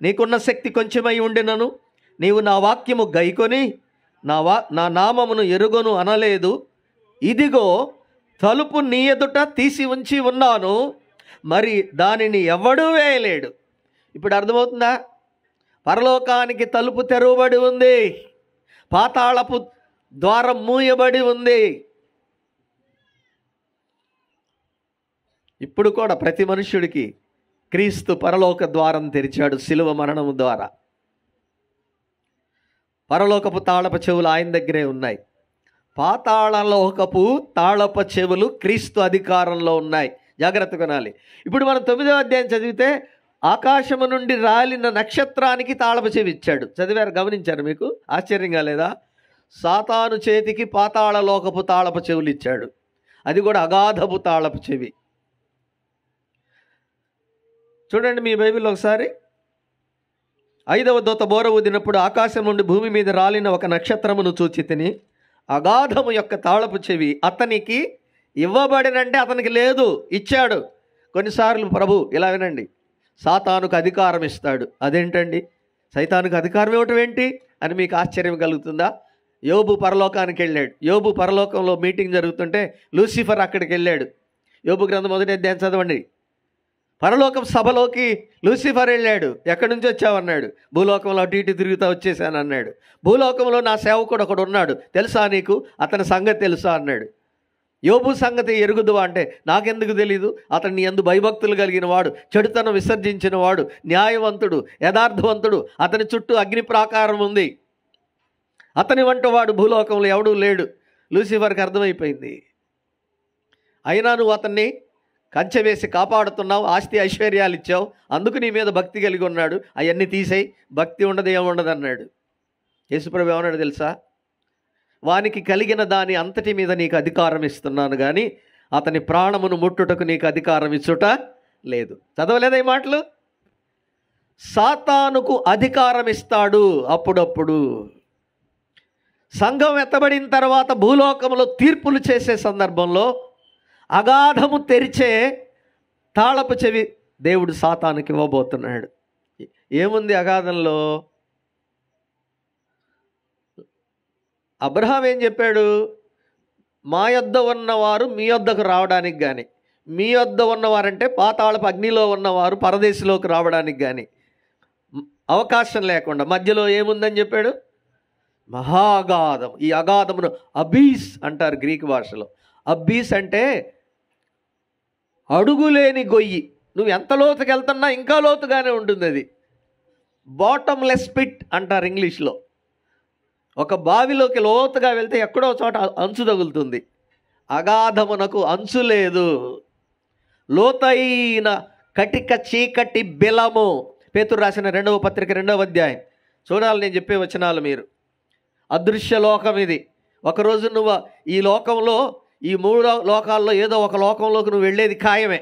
నీకున్న శక్తి కొంచెమై ఉండినను నీవు నా వాక్యము గైకొని నా నామమును ఎరుగను అనలేదు. ఇదిగో తలుపు నీ ఎదుట తీసి ఉంచి ఉన్నాను, మరి దానిని ఎవడూ వేయలేడు. ఇప్పుడు అర్థమవుతుందా? పరలోకానికి తలుపు తెరవబడి ఉంది, పాతాళపు ద్వారం మూయబడి ఉంది. ఇప్పుడు కూడా ప్రతి మనుష్యుడికి క్రీస్తు పరలోక ద్వారం తెరిచాడు శిలువ మరణము ద్వారా. పరలోకపు తాళప చెవులు ఆయన దగ్గరే ఉన్నాయి. పాతాళలోకపు తాళప చెవులు క్రీస్తు అధికారంలో ఉన్నాయి. జాగ్రత్త కొనాలి. ఇప్పుడు మనం 9వ అధ్యాయం చదివితే ఆకాశము నుండి రాలిన నక్షత్రానికి తాళప చెవి ఇచ్చాడు. చదివారు, గమనించారు? మీకు ఆశ్చర్యంగా లేదా? సాతాను చేతికి పాతాళలోకపు తాళప చెవులు ఇచ్చాడు, అది కూడా అగాధపు తాళపు చెవి. చూడండి మీ బైబిల్లో ఒకసారి. 5వ దూత బోర ఊదినప్పుడు ఆకాశం నుండి భూమి మీద రాలిన ఒక నక్షత్రమును చూచి తిని, అగాధము యొక్క తాళపు చెవి అతనికి ఇవ్వబడినంటే అతనికి లేదు, ఇచ్చాడు. కొన్నిసార్లు ప్రభు ఇలా వినండి, సాతానుకు అధికారం ఇస్తాడు. అదేంటండి, సైతానుకు అధికారం ఇవ్వటం ఏంటి అని మీకు ఆశ్చర్యం కలుగుతుందా? యోబు పరలోకానికి వెళ్ళాడు. యోబు పరలోకంలో మీటింగ్ జరుగుతుంటే లూసిఫర్ అక్కడికి వెళ్ళాడు. యోబు గ్రంథం 1వ అధ్యాయం చదవండి. పరలోకం సభలోకి లూసిఫర్ వెళ్ళాడు. ఎక్కడి నుంచి వచ్చావన్నాడు. భూలోకంలో అటు ఇటు తిరుగుతూ వచ్చేసాను అన్నాడు. భూలోకంలో నా సేవకుడు ఒకడు ఉన్నాడు, తెలుసా నీకు? అతని సంగతి తెలుసా అన్నాడు. యోబు సంగతి ఎరుగుదువా అంటే, నాకెందుకు తెలీదు? అతన్ని ఎందు భయభక్తులు కలిగిన వాడు, చెడుతనం విసర్జించిన వాడు, న్యాయవంతుడు, యథార్థవంతుడు, అతని చుట్టూ అగ్ని ప్రాకారం ఉంది, అతని వంట వాడు భూలోకంలో ఎవడూ లేడు. లూసిఫర్కి అర్థమైపోయింది. అయినా నువ్వు అతన్ని కంచె వేసి కాపాడుతున్నావు, ఆస్తి ఐశ్వర్యాలు ఇచ్చావు, అందుకు నీ మీద భక్తి కలిగి ఉన్నాడు, అవన్నీ తీసేయి, భక్తి ఉండదు ఏముండదు అన్నాడు. యేసుప్రభు ఏమన్నాడు తెలుసా? వానికి కలిగిన దాని అంతటి మీద నీకు అధికారం ఇస్తున్నాను, కానీ అతని ప్రాణమును ముట్టుటకు నీకు అధికారం ఇచ్చుట లేదు. చదవలేదా ఈ మాటలు? సాతానుకు అధికారం ఇస్తాడు అప్పుడప్పుడు. సంఘం ఎత్తబడిన తర్వాత భూలోకంలో తీర్పులు చేసే సందర్భంలో అగాధము తెరిచే తాళపు చెవి దేవుడు సాతానుకి ఇవ్వబోతున్నాడు. ఏముంది అగాధంలో? అబ్రహాం ఏం చెప్పాడు? మా యొద్ద ఉన్నవారు మీ యొద్దకు రావడానికి కానీ, మీ యొద్ద ఉన్నవారంటే పాతాళపు అగ్నిలో ఉన్నవారు పరదేశంలోకి రావడానికి కానీ అవకాశం లేకుండా మధ్యలో ఏముందని చెప్పాడు? మహాగాధం. ఈ అగాధమును అబీస్ అంటారు గ్రీక్ భాషలో. అబ్బీస్ అంటే అడుగులేని గొయ్యి. నువ్వు ఎంత లోతుకి వెళ్తున్నా ఇంకా లోతుగానే ఉంటుంది అది. బాటమ్లెస్ పిట్ అంటారు ఇంగ్లీష్లో. ఒక బావిలోకి లోతుగా వెళ్తే ఎక్కడో చోట అంచు తగులుతుంది. అగాధమునకు అంచు లేదు. లోతైన కటిక చీకటి బిలము. పేతురు రాసిన 2వ పత్రిక 2వ అధ్యాయం చూడాలి. నేను చెప్పే వచనాలు మీరు. అదృశ్య లోకం ఇది. ఒకరోజు నువ్వు ఈ లోకంలో, ఈ 3 లోకాల్లో ఏదో ఒక లోకంలోకి నువ్వు వెళ్ళేది ఖాయమే.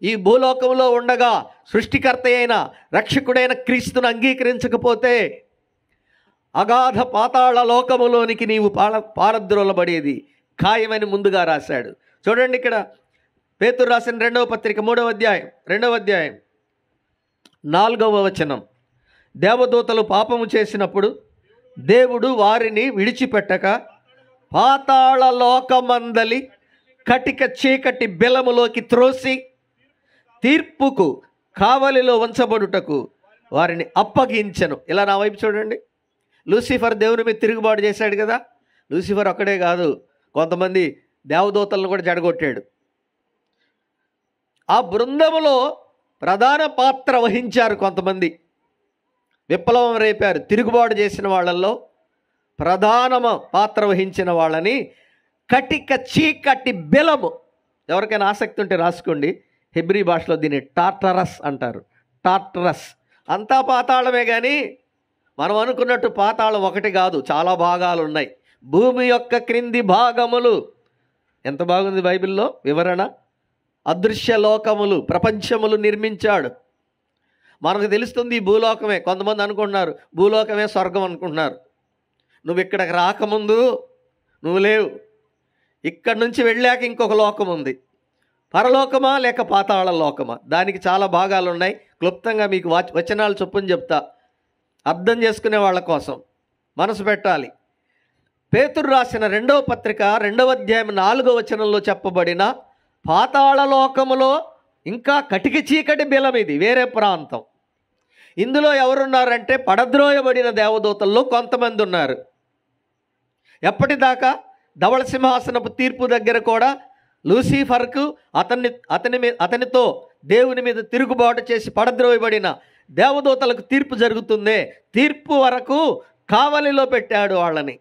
ఈ భూలోకంలో ఉండగా సృష్టికర్త అయిన రక్షకుడైన క్రీస్తును అంగీకరించకపోతే అగాధ పాతాళ లోకములోనికి నీవు పారద్రోలబడేది ఖాయమని ముందుగా రాశాడు. చూడండి ఇక్కడ పేతురు రాసిన 2వ పత్రిక 3వ అధ్యాయం 4వ వచనం. దేవదూతలు పాపము చేసినప్పుడు దేవుడు వారిని విడిచిపెట్టక పాతాళ లోకమందలి కటిక చీకటి బిలములోకి త్రోసి తీర్పుకు కావలిలో ఉంచబడుటకు వారిని అప్పగించెను. ఇలా నా వైపు చూడండి. లూసిఫర్ దేవుని మీద తిరుగుబాటు చేశాడు కదా. లూసిఫర్ ఒక్కడే కాదు, కొంతమంది దేవదూతలను కూడా జడగొట్టాడు. ఆ బృందములో ప్రధాన పాత్ర వహించారు కొంతమంది. విప్లవం రేపారు. తిరుగుబాటు చేసిన వాళ్ళల్లో ప్రధాన పాత్ర వహించిన వాళ్ళని కటిక చీకటి బిలము. ఎవరికైనా ఆసక్తి ఉంటే రాసుకోండి. హెబ్రీ భాషలో దీన్ని టార్టరస్ అంటారు. టార్టరస్. అంతా పాతాళమే, కానీ మనం అనుకున్నట్టు పాతాళం ఒకటి కాదు, చాలా భాగాలు ఉన్నాయి. భూమి యొక్క క్రింది భాగములు ఎంత బాగుంది బైబిల్లో వివరణ. అదృశ్య లోకములు, ప్రపంచములు నిర్మించాడు. మనకు తెలుస్తుంది ఈ భూలోకమే. కొంతమంది అనుకుంటున్నారు భూలోకమే స్వర్గం అనుకుంటున్నారు. నువ్వు ఇక్కడికి రాకముందు నువ్వు లేవు. ఇక్కడి నుంచి వెళ్ళాక ఇంకొక లోకం ఉంది. పరలోకమా లేక పాతాళ లోకమా? దానికి చాలా భాగాలు ఉన్నాయి. క్లుప్తంగా మీకు వచనాలు చొప్పున చెప్తా, అర్థం చేసుకునే వాళ్ళ కోసం మనసు పెట్టాలి. పేతురు రాసిన 2వ పత్రిక 2వ అధ్యాయం 4వ వచనంలో చెప్పబడిన పాతాళ లోకములో ఇంకా కటిక చీకటి బిలం, ఇది వేరే ప్రాంతం. ఇందులో ఎవరున్నారంటే పడద్రోయబడిన దేవదూతల్లో కొంతమంది ఉన్నారు. ఎప్పటిదాకా? ధవళ సింహాసనపు తీర్పు దగ్గర కూడా లూసిఫర్కు అతనితో దేవుని మీద తిరుగుబాటు చేసి పడద్రోయబడిన దేవదూతలకు తీర్పు జరుగుతుందే, తీర్పు వరకు కావలిలో పెట్టాడు వాళ్ళని.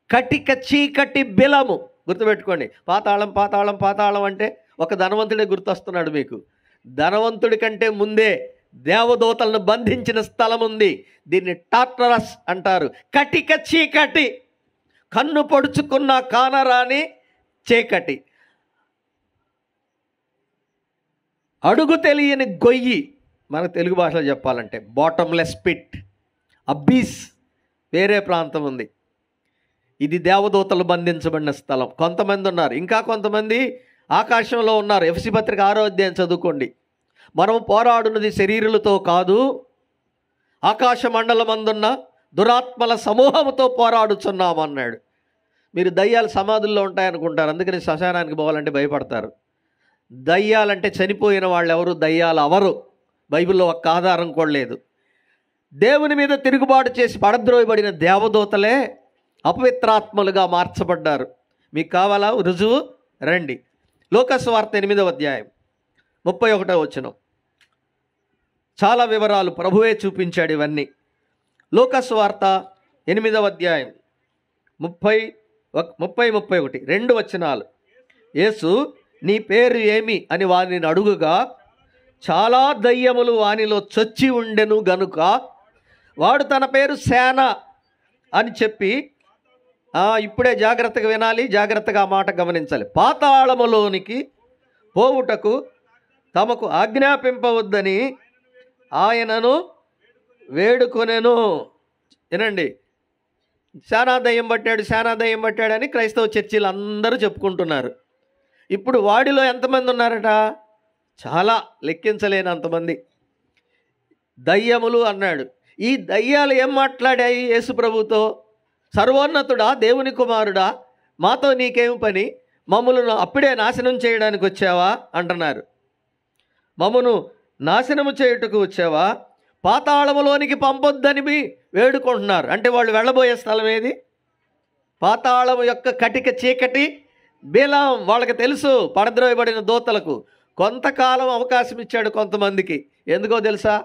కటిక చీకటి బిలము, గుర్తుపెట్టుకోండి. పాతాళం పాతాళం పాతాళం అంటే ఒక ధనవంతుడే గుర్తొస్తున్నాడు మీకు. ధనవంతుడి కంటే ముందే దేవదూతలను బంధించిన స్థలం ఉంది. దీన్ని టార్టరస్ అంటారు. కటిక చీకటి, కన్ను పొడుచుకున్న కానరాని చీకటి, అడుగు తెలియని గొయ్యి, మన తెలుగు భాషలో చెప్పాలంటే బాటమ్లెస్ పిట్, అబ్బీస్ వేరే ప్రాంతం ఉంది. ఇది దేవదూతలు బంధించబడిన స్థలం. కొంతమంది ఉన్నారు, ఇంకా కొంతమంది ఆకాశంలో ఉన్నారు. ఎఫెసీ పత్రిక 6వ అధ్యాయం చదువుకోండి. మనము పోరాడున్నది శరీరులతో కాదు, ఆకాశ మండలమందున్న దురాత్మల సమూహంతో పోరాడుచున్నాము అన్నాడు. మీరు దయ్యాలు సమాధుల్లో ఉంటాయనుకుంటారు, అందుకని శ్మశానానికి పోవాలంటే భయపడతారు. దయ్యాలంటే చనిపోయిన వాళ్ళు ఎవరు? దయ్యాలు అవరు. బైబిల్లో ఒక్క ఆధారం కూడా లేదు. దేవుని మీద తిరుగుబాటు చేసి పడద్రోయబడిన దేవదూతలే అపవిత్రాత్మలుగా మార్చబడ్డారు. మీకు కావాలా రుజువు? రండి. లూకాసు వార్త 8వ అధ్యాయం 31వ వచనం. చాలా వివరాలు ప్రభువే చూపించాడు ఇవన్నీ. లూకాసు వార్త 8వ అధ్యాయం 30-31 2 వచనాలు. యేసు నీ పేరు ఏమి అని వారిని అడుగుగా చాలా దయ్యములు వానిలో చొచ్చి ఉండెను గనుక వాడు తన పేరు సేన అని చెప్పి, ఇప్పుడే జాగ్రత్తగా వినాలి, జాగ్రత్తగా ఆ మాట గమనించాలి. పాతాళములోనికి పోవుటకు తమకు ఆజ్ఞాపింపవద్దని ఆయనను వేడుకొనెను. వినండి, శానా దయ్యం పట్టాడని క్రైస్తవ చర్చిలు అందరూ చెప్పుకుంటున్నారు. ఇప్పుడు వాడిలో ఎంతమంది ఉన్నారట? చాలా, లెక్కించలేనంతమంది దయ్యములు అన్నాడు. ఈ దయ్యాలు ఏం మాట్లాడాయి యేసు ప్రభుతో? సర్వోన్నతుడా, దేవుని కుమారుడా, మాతో నీకేం పని? మమ్మలను అప్పుడే నాశనం చేయడానికి వచ్చావా అంటున్నారు. మమ్మను నాశనము చేయుటకు వచ్చావా? పాతాళములోనికి పంపొద్దని వేడుకుంటున్నారు. అంటే వాళ్ళు వెళ్ళబోయే స్థలం ఏది? పాతాళము యొక్క కటిక చీకటి బిలం. వాళ్ళకి తెలుసు, పడద్రోయబడిన దూతలకు కొంతకాలం అవకాశం ఇచ్చాడు కొంతమందికి. ఎందుకో తెలుసా?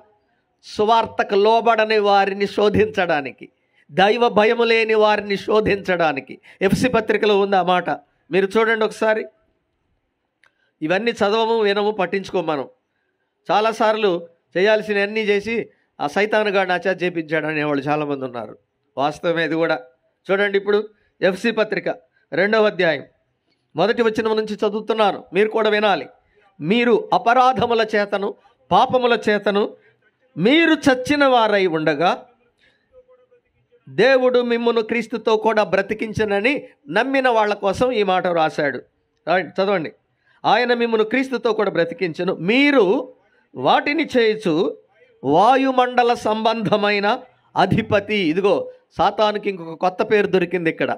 సువార్తకు లోబడని వారిని శోధించడానికి, దైవ భయము లేని వారిని శోధించడానికి. ఎఫెసీ పత్రికలో ఉంది ఆ మాట, మీరు చూడండి ఒకసారి. ఇవన్నీ చదవము, వినము, పట్టించుకోము మనం. చాలాసార్లు చేయాల్సినవన్నీ చేసి ఆ సైతానుగాడిని ఆచార్య చేపించాడు అనేవాళ్ళు చాలామంది ఉన్నారు. వాస్తవమే ఇది కూడా. చూడండి, ఇప్పుడు ఎఫెసీ పత్రిక 2వ అధ్యాయం 1వ వచనం నుంచి చదువుతున్నాను, మీరు కూడా వినాలి. మీరు అపరాధముల చేతను పాపముల చేతను మీరు చచ్చిన వారై ఉండగా దేవుడు మిమ్మును క్రీస్తుతో కూడా బ్రతికించనని నమ్మిన వాళ్ళ కోసం ఈ మాట రాశాడు. చదవండి. ఆయన మిమ్మును క్రీస్తుతో కూడా బ్రతికించను, మీరు వాటిని చేయుచు వాయుమండల సంబంధమైన అధిపతి. ఇదిగో సాతానుకి ఇంకొక కొత్త పేరు దొరికింది ఇక్కడ.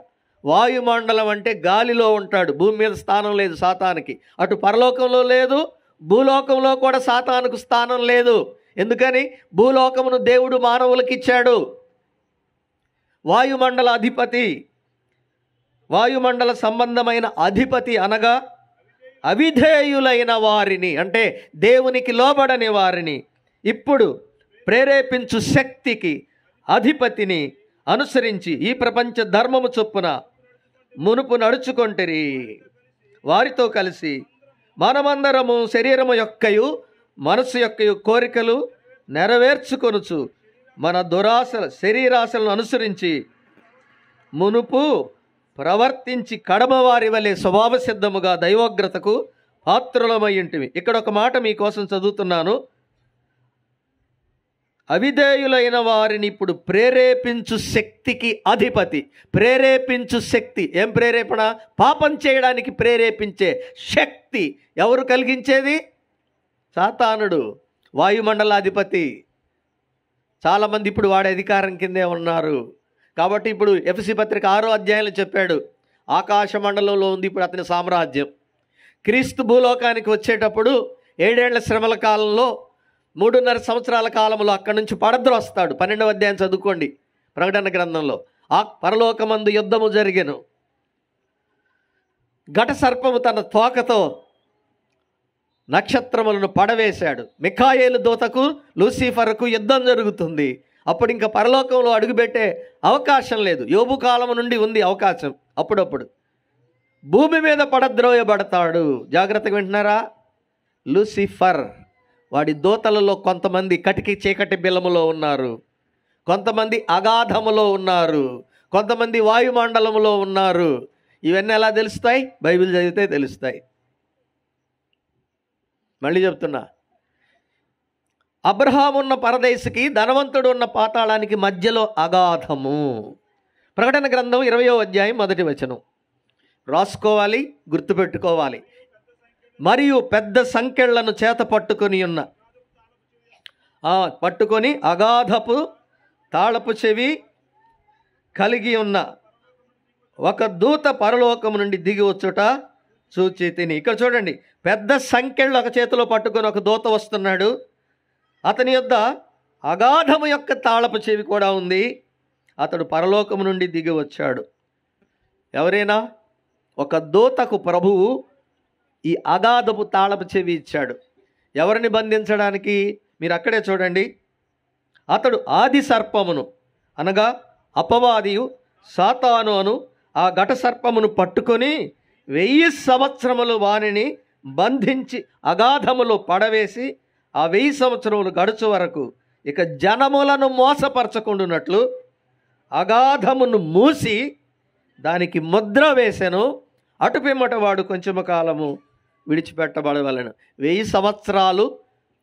వాయుమండలం అంటే గాలిలో ఉంటాడు, భూమి మీద స్థానం లేదు సాతానికి. అటు పరలోకంలో లేదు, భూలోకంలో కూడా సాతానుకు స్థానం లేదు. ఎందుకని? భూలోకమును దేవుడు మానవులకు ఇచ్చాడు. వాయుమండల అధిపతి, వాయుమండల సంబంధమైన అధిపతి అనగా అవిధేయులైన వారిని, అంటే దేవునికి లోబడని వారిని ఇప్పుడు ప్రేరేపించు శక్తికి అధిపతిని అనుసరించి ఈ ప్రపంచ ధర్మము చొప్పున మునుపు నడుచుకొంటిరి. వారితో కలిసి మనమందరము శరీరము యొక్కయు మనసు యొక్కయు కోరికలు నెరవేర్చుకొనుచు మన దురాశల శరీరాశలను అనుసరించి మునుపు ప్రవర్తించి కడమవారి వలె స్వభావ సిద్ధముగా దైవోగ్రతకు పాత్రులమై ఉంటివి. ఇక్కడ ఒక మాట మీకోసం చదువుతున్నాను. అవిధేయులైన వారిని ఇప్పుడు ప్రేరేపించు శక్తికి అధిపతి. ప్రేరేపించు శక్తి. ఏం ప్రేరేపణ? పాపం చేయడానికి ప్రేరేపించే శక్తి ఎవరు కలిగించేది? సాతానుడు, వాయుమండలాధిపతి. చాలామంది ఇప్పుడు వాడి అధికారం కిందే ఉన్నారు. కాబట్టి ఇప్పుడు ఎఫెసీ పత్రిక 6వ అధ్యాయంలో చెప్పాడు, ఆకాశ మండలంలో ఉంది ఇప్పుడు అతని సామ్రాజ్యం. క్రీస్తు భూలోకానికి వచ్చేటప్పుడు 7 ఏళ్ల శ్రమల కాలంలో 3.5 సంవత్సరాల కాలంలో అక్కడి నుంచి పడద్రోస్తాడు. 12వ అధ్యాయం చదువుకోండి ప్రకటన గ్రంథంలో. ఆ పరలోకమందు యుద్ధము జరిగెను. ఘట సర్పము తన తోకతో నక్షత్రములను పడవేశాడు. మిఖాయేలు దూతకు లూసిఫర్కు యుద్ధం జరుగుతుంది. అప్పుడు ఇంకా పరలోకంలో అడుగుపెట్టే అవకాశం లేదు. యోబు కాలం నుండి ఉంది అవకాశం. అప్పుడప్పుడు భూమి మీద పడద్రోయబడతాడు. జాగ్రత్తగా వింటున్నారా? లూసిఫర్, వాడి దూతలలో కొంతమంది కటికి చీకటి బిలములో ఉన్నారు, కొంతమంది అగాధములో ఉన్నారు, కొంతమంది వాయుమండలములో ఉన్నారు. ఇవన్నీ ఎలా తెలుస్తాయి? బైబిల్ చదివితే తెలుస్తాయి. మళ్ళీ చెప్తున్నా, అబ్రహాము ఉన్న పరదేశికి, ధనవంతుడు ఉన్న పాతాళానికి మధ్యలో అగాధము. ప్రకటన గ్రంథం 20వ అధ్యాయం 1వ వచనం రాసుకోవాలి, గుర్తుపెట్టుకోవాలి. మరియు పెద్ద సంకెళ్లను చేత పట్టుకొని అగాధపు తాళపు చెవి కలిగి ఉన్న ఒక దూత పరలోకము నుండి దిగి వచ్చుట చూచి తిని. ఇక్కడ చూడండి, పెద్ద సంకెళ్ళు ఒక చేతిలో పట్టుకొని ఒక దూత వస్తున్నాడు. అతని యొద్ద అగాధము యొక్క తాళపు చెవి కూడా ఉంది. అతడు పరలోకము నుండి దిగి వచ్చాడు. ఎవరైనా ఒక దూతకు ప్రభువు ఈ అగాధపు తాళపు చెవి ఇచ్చాడు. ఎవరిని బంధించడానికి? మీరు అక్కడే చూడండి. అతడు ఆది సర్పమును, అనగా అపవాదియు సాతాను అను ఆ ఘట సర్పమును పట్టుకొని 1000 సంవత్సరములు వానిని బంధించి అగాధములో పడవేసి ఆ 1000 సంవత్సరములు గడుచు వరకు ఇక జనములను మోసపరచకుండునట్లు అగాధమును మూసి దానికి ముద్ర వేసెను. అటుపిమ్మట వాడు కొంచెము కాలము విడిచిపెట్టబడవలెను. 1000 సంవత్సరాలు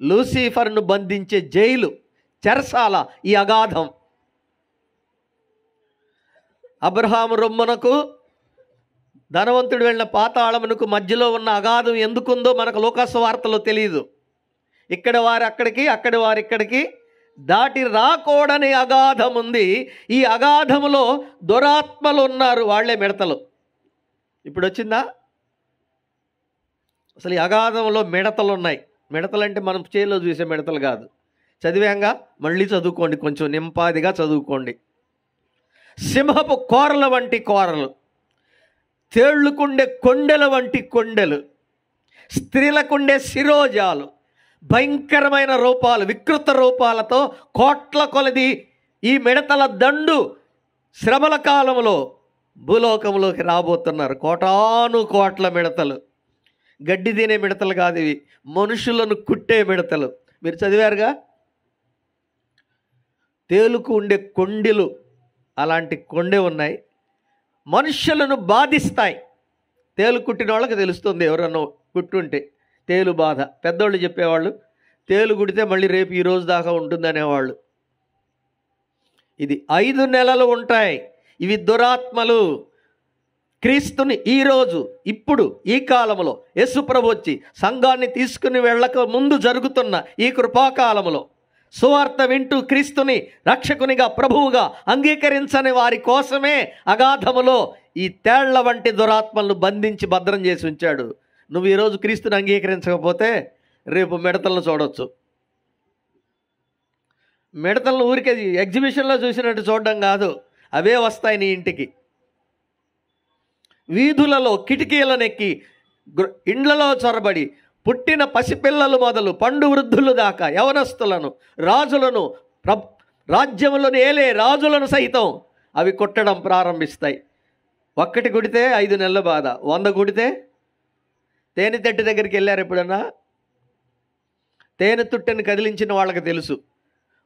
లూసిఫర్ను బంధించే జైలు, చెరసాల ఈ అగాధం. అబ్రహాము రొమ్మునకు ధనవంతుడు వెళ్ళిన పాతాళమునకు మధ్యలో ఉన్న అగాధం ఎందుకుందో మనకు లోకాసు వార్తలో తెలియదు. ఇక్కడ వారు అక్కడికి, అక్కడి వారు ఇక్కడికి దాటి రాకూడని అగాధం ఉంది. ఈ అగాధములో దురాత్మలు ఉన్నారు, వాళ్లే మిడతలు. ఇప్పుడు వచ్చిందా? అసలు ఈ అగాధంలో మిడతలు ఉన్నాయి. మిడతలు అంటే మనం చేతిలో చూసే మిడతలు కాదు. చదివాంగా, మళ్ళీ చదువుకోండి, కొంచెం నింపాదిగా చదువుకోండి. సింహపు కోరల వంటి కోరలు, తేళ్లుకుండే కొండెల వంటి కొండెలు, స్త్రీలకుండే శిరోజాలు, భయంకరమైన రూపాలు, వికృత రూపాలతో కోట్ల కొలది ఈ మిడతల దండు శ్రమల కాలంలో భూలోకంలోకి రాబోతున్నారు. కోటాను కోట్ల మిడతలు. గడ్డి తినే మిడతలు కాదు ఇవి, మనుషులను కుట్టే మిడతలు. మీరు చదివారుగా, తేలుకు ఉండే కొండెలు అలాంటి కొండె ఉన్నాయి. మనుషులను బాధిస్తాయి. తేలు కుట్టిన వాళ్ళకి తెలుస్తుంది, ఎవరన్నా కుట్టుంటే తేలు బాధ. పెద్దోళ్ళు చెప్పేవాళ్ళు, తేలు కుడితే మళ్ళీ రేపు ఈ రోజు దాకా ఉంటుందనేవాళ్ళు. ఇది 5 నెలలు ఉంటాయి. ఇవి దురాత్మలు. క్రీస్తుని ఈరోజు, ఇప్పుడు ఈ కాలంలో యేసుప్రభు వచ్చి సంఘాన్ని తీసుకుని వెళ్ళక ముందు జరుగుతున్న ఈ కృపాకాలంలో సువార్త వింటూ క్రీస్తుని రక్షకునిగా, ప్రభువుగా అంగీకరించని వారి కోసమే అగాధములో ఈ తేళ్ల వంటి దురాత్మలను బంధించి భద్రం చేసి ఉంచాడు. నువ్వు ఈరోజు క్రీస్తుని అంగీకరించకపోతే రేపు మిడతలను చూడవచ్చు. మిడతలను ఊరికే ఎగ్జిబిషన్లో చూసినట్టు చూడడం కాదు, అవే వస్తాయి నీ ఇంటికి. వీధులలో కిటికీలనెక్కి ఇండ్లలో చొరబడి పుట్టిన పసిపిల్లలు మొదలు పండు వృద్ధులు దాకా యవనస్తులను, రాజులను, రాజ్యములను ఏలే రాజులను సైతం అవి కొట్టడం ప్రారంభిస్తాయి. ఒక్కటి కుడితే 5 నెలల బాధ, 100 కుడితే. తేనె తట్టు దగ్గరికి వెళ్ళారు ఎప్పుడన్నా? తేనె తుట్టెని కదిలించిన వాళ్ళకి తెలుసు.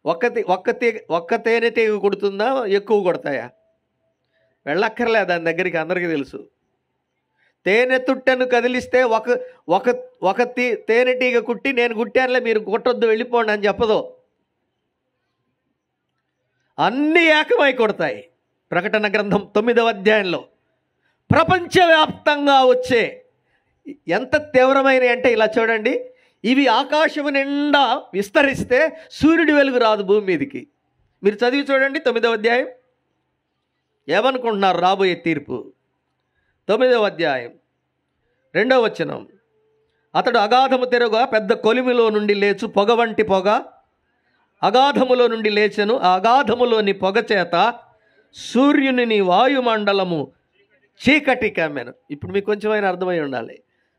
ఒక్క తేనె తీగ కుడుతుందా, ఎక్కువ కొడతాయా? వెళ్ళక్కర్లే దాని దగ్గరికి, అందరికీ తెలుసు. తేనె తుట్టెను కదిలిస్తే ఒక తేనెటీగ కుట్టి నేను కుట్టానులే మీరు కుట్టొద్దు వెళ్ళిపోండి అని చెప్పదు. అన్నీ ఏకమై కొడతాయి. ప్రకటన గ్రంథం 9వ అధ్యాయంలో ప్రపంచవ్యాప్తంగా వచ్చే ఎంత తీవ్రమైన అంటే ఇలా చూడండి, ఇవి ఆకాశము నిండా విస్తరిస్తే సూర్యుడి వెలుగు రాదు భూమి మీదకి. మీరు చదివి చూడండి 9వ అధ్యాయం. ఏమనుకుంటున్నారు రాబోయే తీర్పు? 9వ అధ్యాయం 2వ వచనం. అతడు అగాధము తెరగా పెద్ద కొలిమిలో నుండి లేచు పొగ వంటి పొగ అగాధములో నుండి లేచెను. ఆ అగాధములోని పొగ చేత సూర్యుని వాయుమండలము చీకటి కమ్మెను. ఇప్పుడు మీకు కొంచెమైనా అర్థమై ఉండాలి.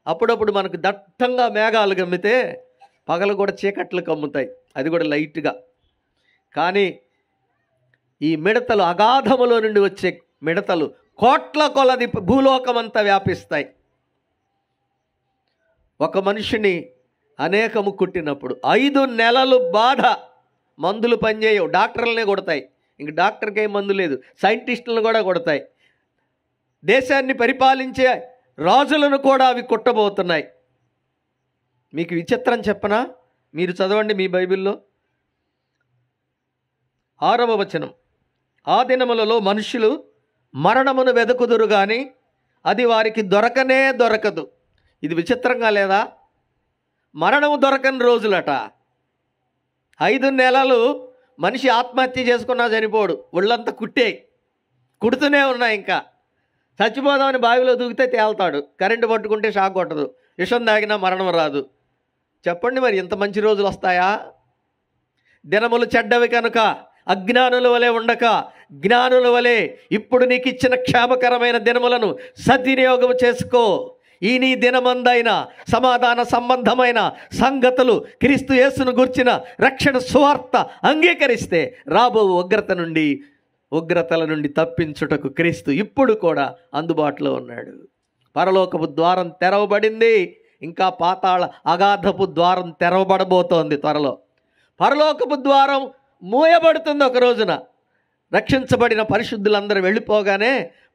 అప్పుడప్పుడు మనకు దట్టంగా మేఘాలు కమ్మితే పగలు కూడా చీకట్లు కమ్ముతాయి, అది కూడా లైట్గా. కానీ ఈ మిడతలు, అగాధములో నుండి వచ్చే మిడతలు కోట్ల కొలది భూలోకమంతా వ్యాపిస్తాయి. ఒక మనిషిని అనేకము కుట్టినప్పుడు 5 నెలలు బాధ, మందులు పనిచేయవు, డాక్టర్లనే కొడతాయి. ఇంక డాక్టర్కి ఏం మందు లేదు, సైంటిస్టులను కూడా కొడతాయి. దేశాన్ని పరిపాలించే రాజులను కూడా అవి కుట్టబోతున్నాయి. మీకు విచిత్రం చెప్పనా? మీరు చదవండి మీ బైబిల్లో 6వ వచనం. ఆ దినములలో మనుషులు మరణమును వెదకుదురు కానీ అది వారికి దొరకనే దొరకదు. ఇది విచిత్రంగా లేదా? మరణము దొరకని రోజులట. 5 నెలలు మనిషి ఆత్మహత్య చేసుకున్నా చనిపోడు, ఒళ్ళంతా కుడుతూనే ఉన్నాయి. ఇంకా చచ్చిపోదామని బావిలో దూకితే తేల్తాడు, కరెంటు పట్టుకుంటే షాక్ కొట్టదు, విషం తాగినా మరణం రాదు. చెప్పండి మరి ఇంత మంచి రోజులు వస్తాయా? దినములు చెడ్డవి కనుక అజ్ఞానుల వలె ఉండక జ్ఞానుల వలె ఇప్పుడు నీకు ఇచ్చిన క్షేమకరమైన దినములను సద్వినియోగం చేసుకో. ఈ నీ దినమందైన సమాధాన సంబంధమైన సంగతులు క్రీస్తు యేసును గుర్చిన రక్షణ సువార్త అంగీకరిస్తే రాబో ఉగ్రతల నుండి తప్పించుటకు క్రీస్తు ఇప్పుడు కూడా అందుబాటులో ఉన్నాడు. పరలోకపు ద్వారం తెరవబడింది, ఇంకా పాతాళ అగాధపు ద్వారం తెరవబడబోతోంది త్వరలో. పరలోకపు ద్వారం మూయబడుతుంది ఒక రోజున. రక్షించబడిన పరిశుద్ధులందరూ వెళ్ళిపోగానే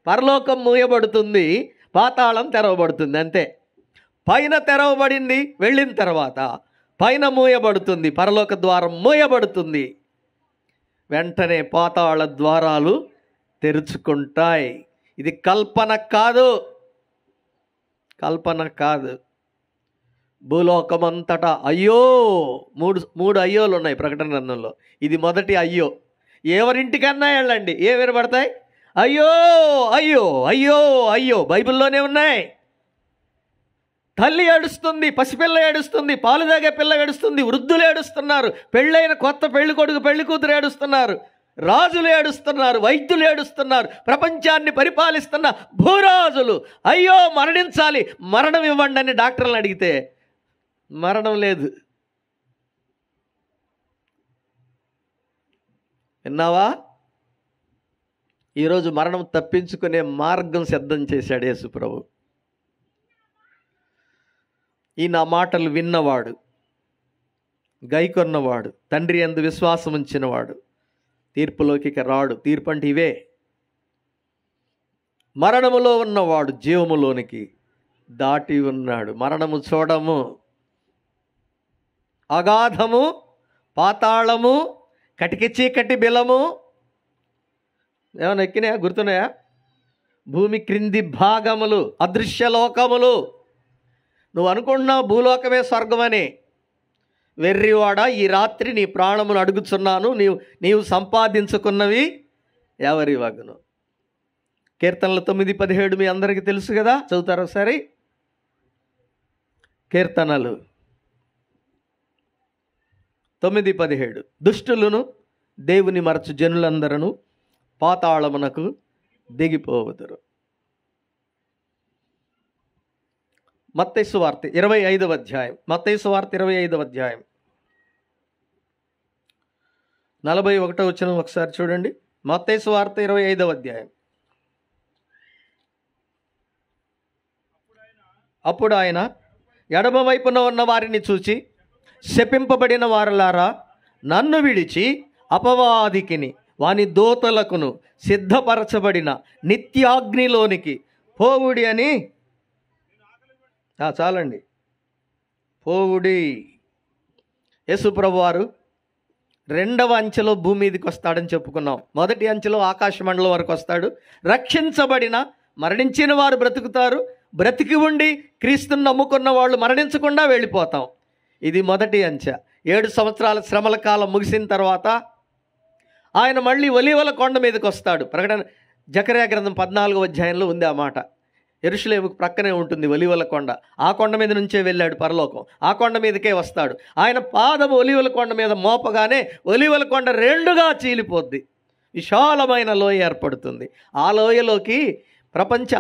పరలోకం మూయబడుతుంది, పాతాళం తెరవబడుతుంది. అంతే. పైన తెరవబడింది, వెళ్ళిన తర్వాత పైన మూయబడుతుంది, పరలోక ద్వారం మూయబడుతుంది. వెంటనే పాతాళ ద్వారాలు తెరుచుకుంటాయి. ఇది కల్పన కాదు. భూలోకమంతటా అయ్యో, మూడు అయ్యోలు ఉన్నాయి ప్రకటన గ్రంథంలో. ఇది మొదటి అయ్యో. ఎవరింటికన్నా వెళ్ళండి, ఏ వినబడతాయి? అయ్యో అయ్యో అయ్యో అయ్యో. బైబిల్లోనే ఉన్నాయి. తల్లి ఏడుస్తుంది, పసిపిల్ల ఏడుస్తుంది, పాలు తాగే పిల్ల ఏడుస్తుంది, వృద్ధులు ఏడుస్తున్నారు, పెళ్ళైన కొత్త పెళ్లి కొడుకు పెళ్లి కూతురు ఏడుస్తున్నారు, రాజులు ఏడుస్తున్నారు, వైద్యులు ఏడుస్తున్నారు, ప్రపంచాన్ని పరిపాలిస్తున్న భూరాజులు అయ్యో మరణించాలి, మరణం ఇవ్వండి అని డాక్టర్లను అడిగితే మరణం లేదు. విన్నావా? ఈరోజు మరణం తప్పించుకునే మార్గం సిద్ధం చేశాడు యేసు ప్రభు. ఈ నా మాటలు విన్నవాడు, గైకొన్నవాడు, తండ్రి యందు విశ్వాసం ఉంచినవాడు తీర్పులోకి రాడు. తీర్పు అంటే ఇవే. మరణములో ఉన్నవాడు జీవములోనికి దాటి ఉన్నాడు. మరణము చూడము, అగాధము, పాతాళము, కటికి చీకటి బిలము ఏమైనా ఎక్కినాయా? గుర్తున్నాయా? భూమి క్రింది భాగములు, అదృశ్య లోకములు. నువ్వు అనుకుంటున్నావు భూలోకమే స్వర్గమని. వెర్రివాడ, ఈ రాత్రి నీ ప్రాణములు అడుగుచున్నాను, నీవు సంపాదించుకున్నవి ఎవరి వగును? కీర్తనలు 9:17 మీ అందరికీ తెలుసు కదా, చదువుతారు ఒకసారి. కీర్తనలు 9:17. దుష్టులను దేవుని మరచు జనులందరూ పాతాళమునకు దిగిపోవుదురు. మత్తయి సువార్త 25వ అధ్యాయం. మత్తయి సువార్త 25వ అధ్యాయం 41వ వచనం ఒకసారి చూడండి. మత్తయి సువార్త 25వ అధ్యాయం. అప్పుడు ఆయన ఎడమ వైపున ఉన్న వారిని చూచి, శపింపబడిన వారలారా, నన్ను విడిచి అపవాదికిని వాని దూతలకును సిద్ధపరచబడిన నిత్యాగ్నిలోనికి పోవుడి అని చాలండి. పోవుడి. యేసుప్రభు వారు రెండవ అంచెలో భూమి మీదకి వస్తాడని చెప్పుకున్నాం. మొదటి అంచెలో ఆకాశ మండలం వరకు వస్తాడు. రక్షించబడిన మరణించిన వారు బ్రతుకుతారు. బ్రతికి ఉండి క్రీస్తుని నమ్ముకున్న వాళ్ళు మరణించకుండా వెళ్ళిపోతాం. ఇది మొదటి అంచె. 7 సంవత్సరాల శ్రమల కాలం ముగిసిన తర్వాత ఆయన మళ్ళీ ఒలీవల కొండ మీదకి వస్తాడు. ప్రకటన జకర్యా గ్రంథం 14వ అధ్యాయంలో ఉంది ఆ మాట. యెరూషలేముకు ప్రక్కనే ఉంటుంది ఒలీవల కొండ. ఆ కొండ మీద నుంచే వెళ్ళాడు పరలోకం. ఆ కొండ మీదకే వస్తాడు. ఆయన పాదము ఒలీవల కొండ మీద మోపగానే ఒలీవల కొండ రెండుగా చీలిపోద్ది. విశాలమైన లోయ ఏర్పడుతుంది. ఆ లోయలోకి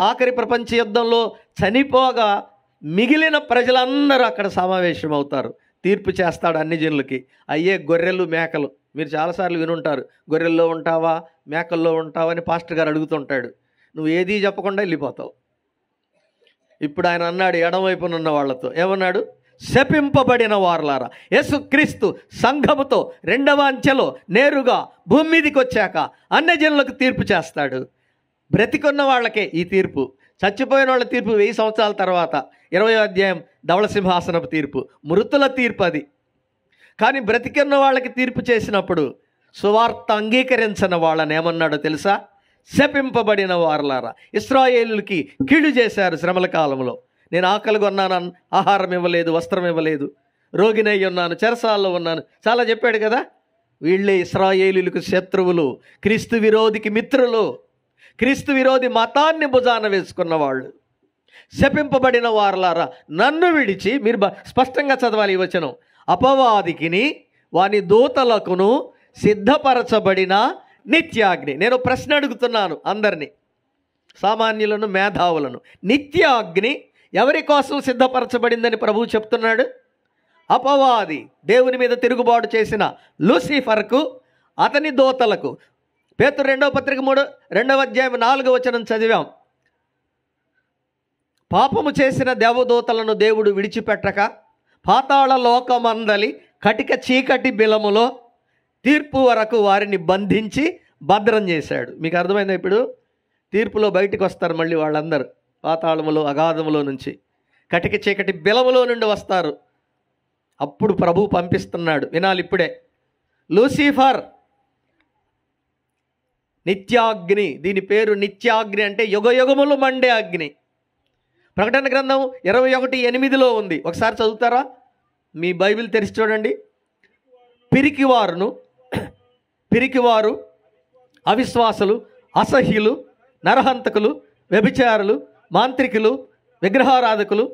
ఆఖరి ప్రపంచ యుద్ధంలో చనిపోగా మిగిలిన ప్రజలందరూ అక్కడ సమావేశమవుతారు. తీర్పు చేస్తాడు అన్ని జనులకి. అయ్యే గొర్రెలు మేకలు. మీరు చాలాసార్లు వినుంటారు, గొర్రెల్లో ఉంటావా మేకల్లో ఉంటావా అని పాస్టర్ గారు అడుగుతుంటాడు. నువ్వు ఏదీ చెప్పకుండా వెళ్ళిపోతావు. ఇప్పుడు ఆయన అన్నాడు ఎడమవైపున ఉన్న వాళ్ళతో, ఏమన్నాడు? శపింపబడిన వారలారా. యేసుక్రీస్తు సంఘముతో రెండవ అంచెలో నేరుగా భూమి మీదకి వచ్చాక అన్యజనులకు తీర్పు చేస్తాడు. బ్రతికున్న వాళ్ళకే ఈ తీర్పు. చచ్చిపోయిన వాళ్ళ తీర్పు 1000 సంవత్సరాల తర్వాత 20వ అధ్యాయం ధవళ సింహాసనపు తీర్పు, మృతుల తీర్పు అది. కానీ బ్రతికున్న వాళ్ళకి తీర్పు చేసినప్పుడు సువార్త అంగీకరించిన వాళ్ళని ఏమన్నాడో తెలుసా? శపింపబడిన వారలారా. ఇశ్రాయేలుకి కీడు చేశారు శ్రమల కాలంలో. నేను ఆకలిగా ఉన్నాను, ఆహారం ఇవ్వలేదు, వస్త్రం ఇవ్వలేదు, రోగినై ఉన్నాను, చెరసాల్లో ఉన్నాను, చాలా చెప్పాడు కదా. వీళ్ళే ఇశ్రాయేలులకు శత్రువులు, క్రీస్తు విరోధికి మిత్రులు, క్రీస్తు విరోధి మతాన్ని భుజాన వేసుకున్న వాళ్ళు. శపింపబడిన వారలారా, నన్ను విడిచి, మీరు స్పష్టంగా చదవాలి ఈ వచనం, అపవాదికిని వాని దూతలకును సిద్ధపరచబడిన నిత్యాగ్ని. నేను ప్రశ్న అడుగుతున్నాను అందరినీ, సామాన్యులను మేధావులను. నిత్యాగ్ని ఎవరి కోసం సిద్ధపరచబడిందని ప్రభువు చెప్తున్నాడు? అపవాది, దేవుని మీద తిరుగుబాటు చేసిన లూసిఫర్కు, అతని దూతలకు. పేతురు 2వ పత్రిక 2వ అధ్యాయం 4వ వచనం చదివాం. పాపము చేసిన దేవదూతలను దేవుడు విడిచిపెట్టక పాతాళ లోకమందలి కటిక చీకటి బిలములో తీర్పు వరకు వారిని బంధించి భద్రం చేశాడు. మీకు అర్థమైందా? ఇప్పుడు తీర్పులో బయటకు వస్తారు మళ్ళీ వాళ్ళందరూ. పాతాళములో, అగాధములో నుంచి, కటిక చీకటి బిలములో నుండి వస్తారు. అప్పుడు ప్రభు పంపిస్తున్నాడు. వినాలి ఇప్పుడే. లూసిఫర్ నిత్యాగ్ని. దీని పేరు నిత్యాగ్ని, అంటే యుగయుగములు మండే అగ్ని. ప్రకటన గ్రంథం 21:8 ఉంది. ఒకసారి చదువుతారా? మీ బైబిల్ తెరిచి చూడండి. పిరికివారు, అవిశ్వాసులు, అసహ్యులు, నరహంతకులు, వ్యభిచారులు, మాంత్రికులు, విగ్రహారాధకులు,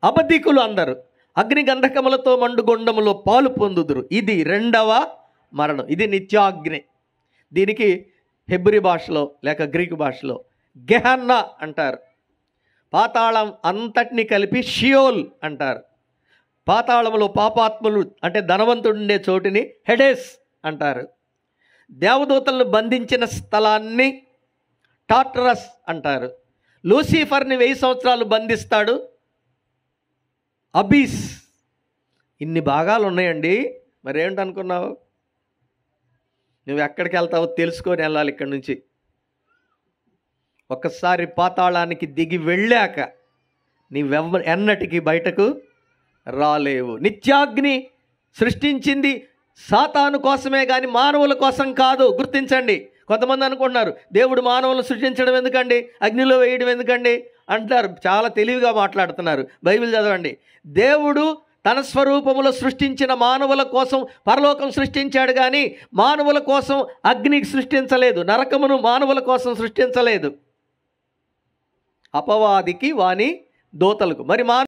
అబద్ధికులు అందరూ అగ్ని గంధకములతో మండుగొండములో పాలు పొందుదురు. ఇది రెండవ మరణం. ఇది నిత్యాగ్ని. దీనికి హెబ్రీ భాషలో లేక గ్రీకు భాషలో గెహన్నా అంటారు. పాతాళం అంతటిని కలిపి షియోల్ అంటారు. పాతాళములో పాపాత్ములు అంటే ధనవంతుడు ఉండే చోటుని హెడేస్ అంటారు. దేవదూతలను బంధించిన స్థలాన్ని టార్టరస్ అంటారు. లూసిఫర్ని 1000 సంవత్సరాలు బంధిస్తాడు. అబీస్. ఇన్ని భాగాలు ఉన్నాయండి. మరి ఏంటనుకున్నావు? నువ్వు ఎక్కడికి వెళ్తావో తెలుసుకొని వెళ్ళాలి ఇక్కడి నుంచి. ఒక్కసారి పాతాళానికి దిగి వెళ్ళాక ఎన్నటికీ బయటకు రాలేవు. నిత్యాగ్ని సృష్టించింది సాతాను కోసమే కానీ మానవుల కోసం కాదు. గుర్తించండి. కొంతమంది అనుకుంటున్నారు దేవుడు మానవులను సృష్టించడం ఎందుకండి, అగ్నిలో వేయడం ఎందుకండి అంటారు. చాలా తెలివిగా మాట్లాడుతున్నారు. బైబిల్ చదవండి. దేవుడు తన స్వరూపములో సృష్టించిన మానవుల కోసం పరలోకం సృష్టించాడు కానీ మానవుల కోసం అగ్నికి సృష్టించలేదు. నరకమును మానవుల కోసం సృష్టించలేదు. అపవాదికి వాని దూతలకు. మరి